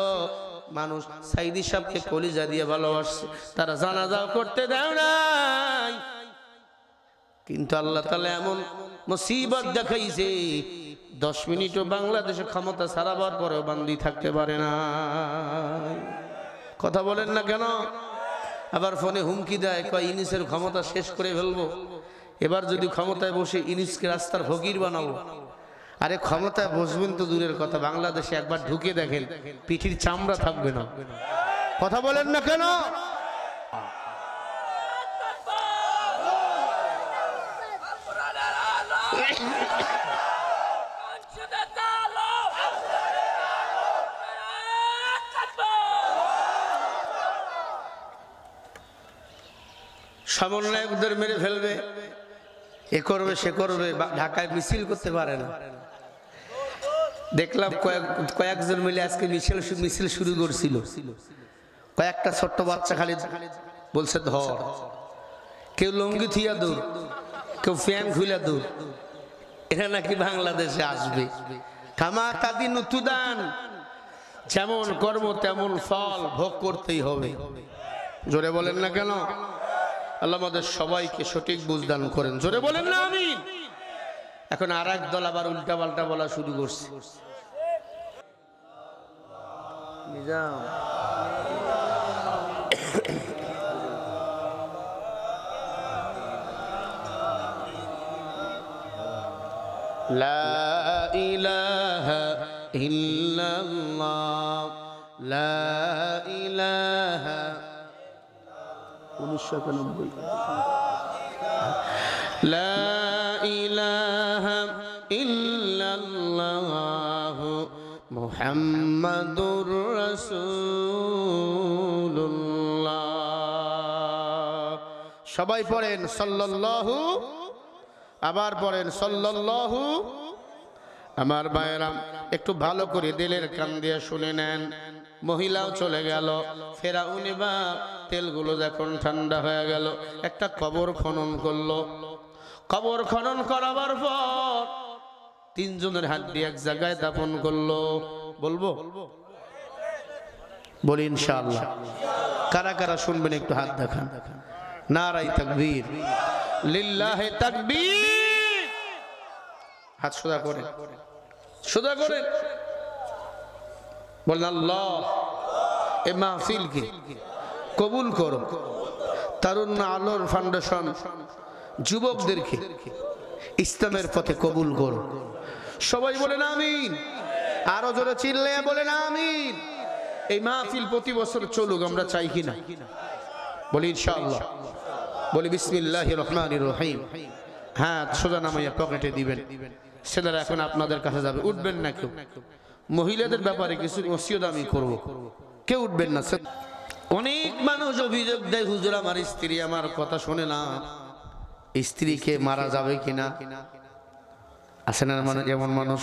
মানুষ সাইদি সাহেবকে কলিজা দিয়ে ভালোবাসছে, তারা জানাজাও করতে দেয় নাই। কিন্তু আল্লাহ তাআলা এমন মুসিবত দেখাইছে, 10 মিনিটও বাংলাদেশে ক্ষমতা ছাড়াবার পরেও বান্দি থাকতে পারে না। কথা বলেন না কেন? আবার ফোনে হুমকি দেয়, কয় ইনিসের ক্ষমতা শেষ করে ফেলবো, এবার যদি ক্ষমতায় বসে ইনিসকে রাস্তার ফকির বানাবো। আরে ক্ষমতায় বসবেন তো দূরের কথা, বাংলাদেশে একবার ঢুকে দেখেন, পিঠির চামড়া থাকবে না। কথা বলেন না কেন? সমন্বয়কদের মেরে ফেলবে, এ করবে সে করবে, ঢাকায় মিছিল করতে পারে না। দেখলাম কয়েকজন মিলে আজকে মিছিল শুরু করছিল, কয়েকটা ছোট্ট বাচ্চা খালি বলছে ধর, কেউ লঙ্গি থিয়া দূর, কেউ ফ্যান খুলে দূর, এরা নাকি বাংলাদেশে আসবে। খামাখা দিন উতুদান, যেমন কর্ম তেমন ফল ভোগ করতেই হবে। জোরে বলেন না কেন? আল্লাহ আমাদের সবাইকে সঠিক বুঝদান করেন। জোরে বলেন না আমিন। এখন আর এক দল আবার উল্টা পাল্টা বলা শুরু করছে। লা ইলাহা ইল্লাল্লাহ, লা ইলাহা 1991 লা ইলাহা ইল্লাল্লাহ মুহাম্মাদুর রাসূলুল্লাহ। সবাই পড়েন সাল্লাল্লাহু, আবার পড়েন সাল্লাল্লাহু। আমার ভাইয়েরা একটু ভালো করে দিলের কান দিয়ে শুনে নেন। মহিলাও চলে গেল, ফেরাউনি বা তেলগুলো যখন ঠান্ডা হয়ে গেল, একটা কবর খনন করলো। কবর খনন করাবার পর 3 জনের হাড্ডি এক জায়গায় দাফন করলো। বলবো? বলি ইনশাআল্লাহ। কারা কারা শুনবেন একটু হাত দেখান। নারায়ে তাকবীর, লিল্লাহে তাকবীর। হাত সোজা করে, সোজা করে বলেন আল্লাহ এই মাহফিলকে কবুল করো। তারুণ্য আলোর ফাউন্ডেশন যুবকদেরকে ইসলামের পথে কবুল করো। সবাই বলেন আমিন, আরো জোরে চিল্লে বলেন আমিন। এই মাহফিল প্রতি বছর চলুক, আমরা চাই কিনা বলি ইনশাআল্লাহ। বলি বিসমিল্লাহির রহমানির রহিম। হ্যাঁ, সোজা নামাইয়া পকেটে দিবেন। ছেলেরা এখন আপনাদের কাছে যাবে, উঠবেন না কেউ। মহিলাদের ব্যাপারে কিছু ওসিয়ত আমি করব, কেউ উঠবেন না। অনেক মানুষ অভিযোগ দেয়, হুজুর আমার স্ত্রী আমার কথা শোনে না, স্ত্রীকে মারা যাবে কিনা? আছে না মানে যেমন মানুষ,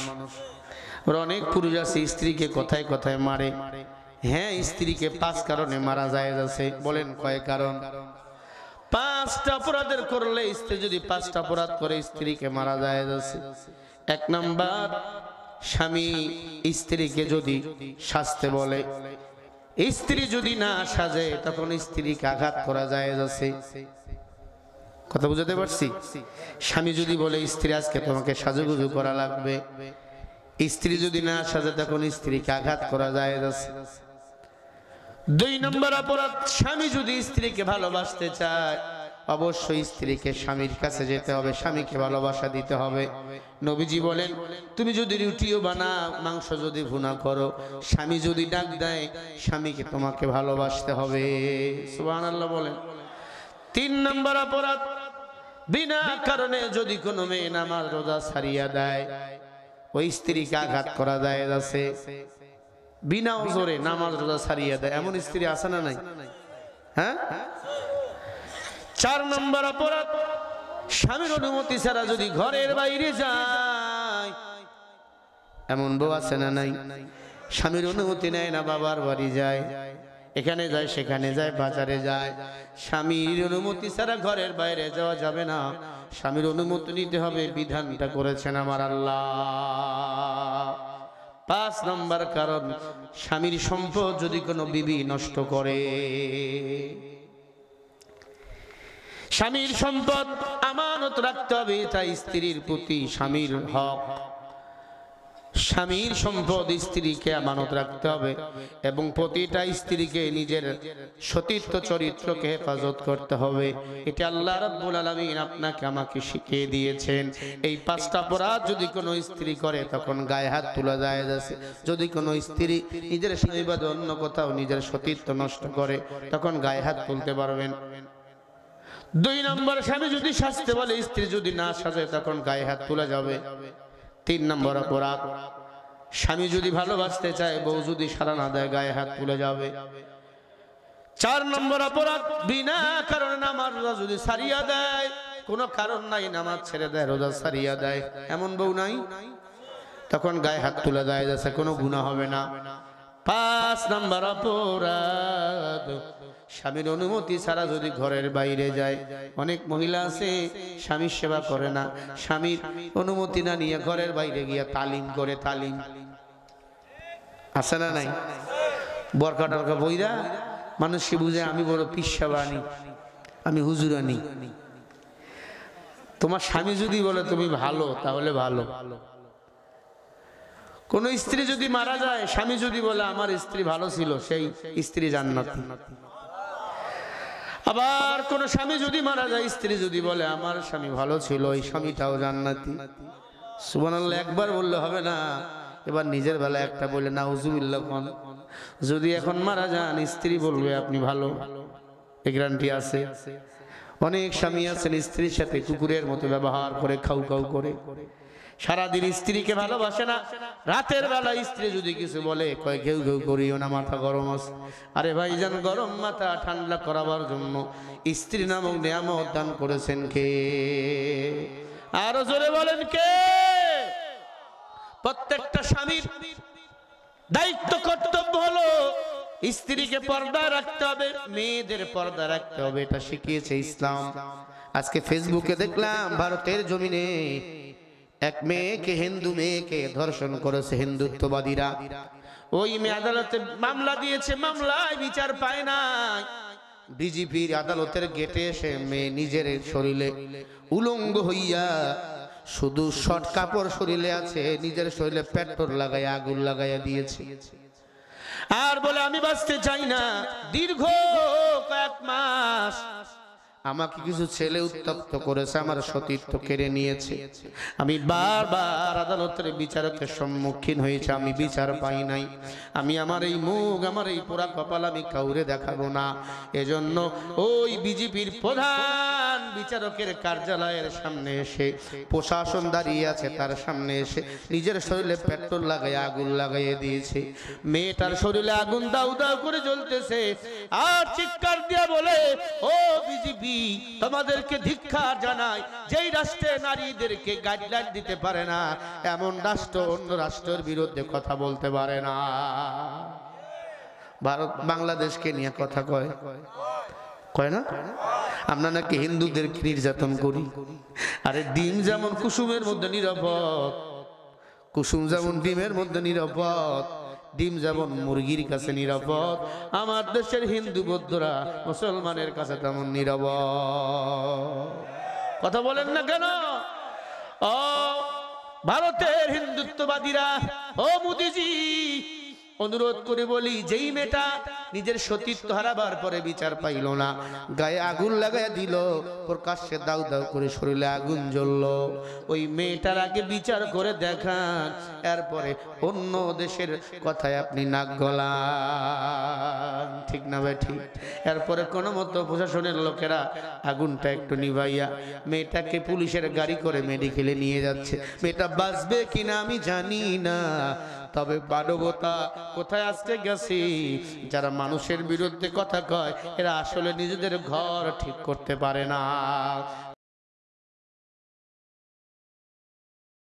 অনেক পুরুষ আছে স্ত্রীকে কথায় কথায় মারে। হ্যাঁ, স্ত্রীকে 5 কারণে মারা যায় আছে। বলেন কয় কারণ? 5টা অপরাধের করলে স্ত্রী যদি 5টা অপরাধ করে স্ত্রীকে মারা যায় আছে। 1 নাম্বার, স্বামী স্ত্রীকে যদি সাজতে বলে, স্ত্রী যদি না সাজে তখন স্ত্রীকে আঘাত করা যায় আছে। কথা বুঝাতে পারছি? স্বামী যদি বলে স্ত্রী আজকে তোমাকে সাজুগুজু করা লাগবে, স্ত্রী যদি না সাজে তখন স্ত্রীকে আঘাত করা যায় আছে। 2 নম্বর অপরাধ, স্বামী যদি স্ত্রীকে ভালোবাসতে চায় অবশ্যই স্ত্রীকে স্বামীর কাছে যেতে হবে, স্বামীকে ভালোবাসা দিতে হবে। নবীজি বলেন তুমি যদি রুটিও বানাও, মাংস যদি ভুনা করো, স্বামী যদি ডাক দেয় স্বামীকে তোমাকে ভালোবাসতে হবে। সুবহানাল্লাহ বলেন। 3 নম্বর অপরাধ, বিনা কারণে যদি কোনো মেয়ে নামাজ রোজা ছাড়িয়া দেয় ওই স্ত্রীকে আঘাত করা যায় আছে। বিনা ওজরে নামাজ রোজা ছাড়িয়া দেয়, এমন স্ত্রী আছে না নাই? হ্যাঁ। 4 নম্বর অপরাধ, স্বামীর অনুমতি ছাড়া যদি ঘরের বাইরে যায়, এমন বউ আছে না নাই? স্বামীর অনুমতি নেয় না, বাবার বাড়ি যায়, এখানে যায় সেখানে যায়, বাজারে যায়, স্বামীর অনুমতি ছাড়া ঘরের বাইরে যাওয়া যাবে না। স্বামীর অনুমতি নিতে হবে, বিধানটা করেছেন আমার আল্লাহ। 5 নম্বর কারণ, স্বামীর সম্পদ যদি কোনো বিবি নষ্ট করে, স্বামীর সম্পদ আমানত রাখতে হবে, তাই স্ত্রীর প্রতি স্বামীর হক। স্বামীর সম্পদ স্ত্রীকে আমানত রাখতে হবে এবং প্রতিটা স্ত্রীকে নিজের সতীত্ব চরিত্রকে হেফাজত করতে হবে। এটা আল্লাহ রাব্বুল আলামিন আপনাকে আমাকে শিখিয়ে দিয়েছেন। এই 5টা অপরাধ যদি কোনো স্ত্রী করে তখন গায়ে হাত তোলা যায় আছে। যদি কোনো স্ত্রী নিজের স্বামী বাদে অন্য কোথাও নিজের সতীত্ব নষ্ট করে তখন গায়ে হাত তুলতে পারবেন। 2 নম্বর, স্বামী যদি সাজতে বলে স্ত্রী যদি না সাজে তখন গায়ে হাত তোলা যাবে। 3 নম্বর অপরাধ, স্বামী যদি ভালোবাসতে চায় বউ যদি সাড়া না দেয় গায়ে হাত তুলে যাবে। 4 নম্বর অপরাধ, বিনা কারণে নামাজ রোজা যদি ছাড়িয়া দেয়, কোনো কারণ নাই নামাজ ছেড়ে দেয়, রোজা ছাড়িয়া দেয়, এমন বউ নাই, তখন গায়ে হাত তুলে দেয় যাচ্ছে, কোনো গুনাহ হবে না। 5 নম্বর অপরাধ, স্বামীর অনুমতি ছাড়া যদি ঘরের বাইরে যায়। অনেক মহিলা আছে স্বামীর সেবা করে না, স্বামীর অনুমতি না নিয়ে ঘরের বাইরে গিয়ে তালিম করে। তালিম আছে না নাই? বরকা টরকা বইরা মানুষকে বুঝে আমি বড় পিসাবানি, আমি হুজুরানি। তোমার স্বামী যদি বলে তুমি ভালো, তাহলে ভালো। কোন স্ত্রী যদি মারা যায়, স্বামী যদি বলে আমার স্ত্রী ভালো ছিল, সেই স্ত্রী জান্নাতি। আবার কোন স্বামী যদি মারা যায়, স্ত্রী যদি বলে আমার স্বামী ভালো ছিল, এই স্বামীটাও জান্নাতি। সুবহানাল্লাহ একবার বললে হবে না, এবার নিজের বেলা একটা বলে নাউজুবিল্লাহ কোন। যদি এখন মারা যান স্ত্রী বলবে আপনি ভালো, এই গ্যারান্টি আছে। অনেক স্বামী আছেন স্ত্রীর সাথে কুকুরের মতো ব্যবহার করে, খাউ খাউ করে, সারাদিন স্ত্রীকে ভালোবাসে না। রাতের বেলা স্ত্রী যদি কিছু বলে কয় ঘেউ ঘেউ করিও না, মাথা গরম আছে। আরে ভাইজান, গরম মাথা ঠান্ডা করাবার জন্য স্ত্রী নামক নিয়ামত দান করেছেন কে? আরো জোরে বলেন কে? প্রত্যেকটা স্বামীর দায়িত্ব কর্তব্য হলো স্ত্রীকে পর্দা রাখতে হবে, মেয়েদের পর্দা রাখতে হবে, এটা শিখিয়েছে ইসলাম। আজকে ফেসবুকে দেখলাম ভারতের জমিনে এক মেয়েকে, হিন্দু মেয়েকে ধর্ষণ করেছে হিন্দুত্ববাদীরা। ওই মেয়ে আদালতে মামলা দিয়েছে, মামলায় বিচার পায় না। বিজেপির আদালতের গেটে এসে মেয়ে নিজের শরীরে উলঙ্গ হইয়া শুধু শর্ট কাপড় শরীরে আছে, নিজের শরীরে পেট্রোল লাগাইয়া আগুন লাগাইয়া দিয়েছে। আর বলে আমি বাঁচতে চাই না। দীর্ঘ কয়েক মাস আমাকে কিছু ছেলে উত্তপ্ত করেছে, আমার সতীত্ব কেড়ে নিয়েছে। আমি বারবার আদালতের বিচারকের সম্মুখীন হয়েছে, আমি বিচার পাই নাই। আমি আমার এই মুখ, আমার এই পোড়া কপাল আমি কাউরে দেখাবো না। এজন্য ওই বিজেপির প্রধান বিচারকের কার্যালয়ের সামনে এসে, প্রশাসন দাঁড়িয়ে আছে তার সামনে এসে নিজের শরীরে পেট্রোল লাগাই আগুন লাগাইয়ে দিয়েছে। মেয়েটার শরীরে আগুন দাউ দাউ করে জ্বলতেছে, আর চিৎকার দিয়ে বলে, ও বিজেপি, তোমাদেরকে ধিক্কার জানাই, যেই রাষ্ট্রে নারীদেরকে গাইডলাইন দিতে পারে না, এমন রাষ্ট্র অন্য রাষ্ট্রের বিরুদ্ধে কথা বলতে পারে না। ভারত বাংলাদেশকে নিয়ে কথা কয়, কয় না? আমরা নাকি হিন্দুদেরকে নির্যাতন করি। আরে ডিম যেমন কুসুমের মধ্যে নিরাপদ, কুসুম যেমন ডিমের মধ্যে নিরাপদ, ডিম যেমন মুরগির কাছে নিরাপদ, আমার দেশের হিন্দু বৌদ্ধরা মুসলমানের কাছে তেমন নিরাপদ। কথা বলেন না কেন? ও ভারতের হিন্দুত্ববাদীরা, ও মোদিজি, অনুরোধ করে বলি, যেই মেয়েটা নিজের সতীত্ব হারাবার পরে বিচার পাইল না, গায়ে আগুন লাগাই দিল, প্রকাশ্যে দাউ দাউ করে শরীরে আগুন জ্বলল, ওই মেয়েটার আগে বিচার করে দেখান, এরপরে অন্য দেশের কথায় আপনি নাক গলান। ঠিক না ভাই? ঠিক। এরপরে কোনো মতো প্রশাসনের লোকেরা আগুনটা একটু নিভাইয়া মেয়েটাকে পুলিশের গাড়ি করে মেডিকেলে নিয়ে যাচ্ছে। মেয়েটা বাঁচবে কিনা আমি জানি না, তবে মানবতা কোথায় আসতে গেছি। যারা মানুষের বিরুদ্ধে কথা কয়, এরা আসলে নিজেদের ঘর ঠিক করতে পারে না।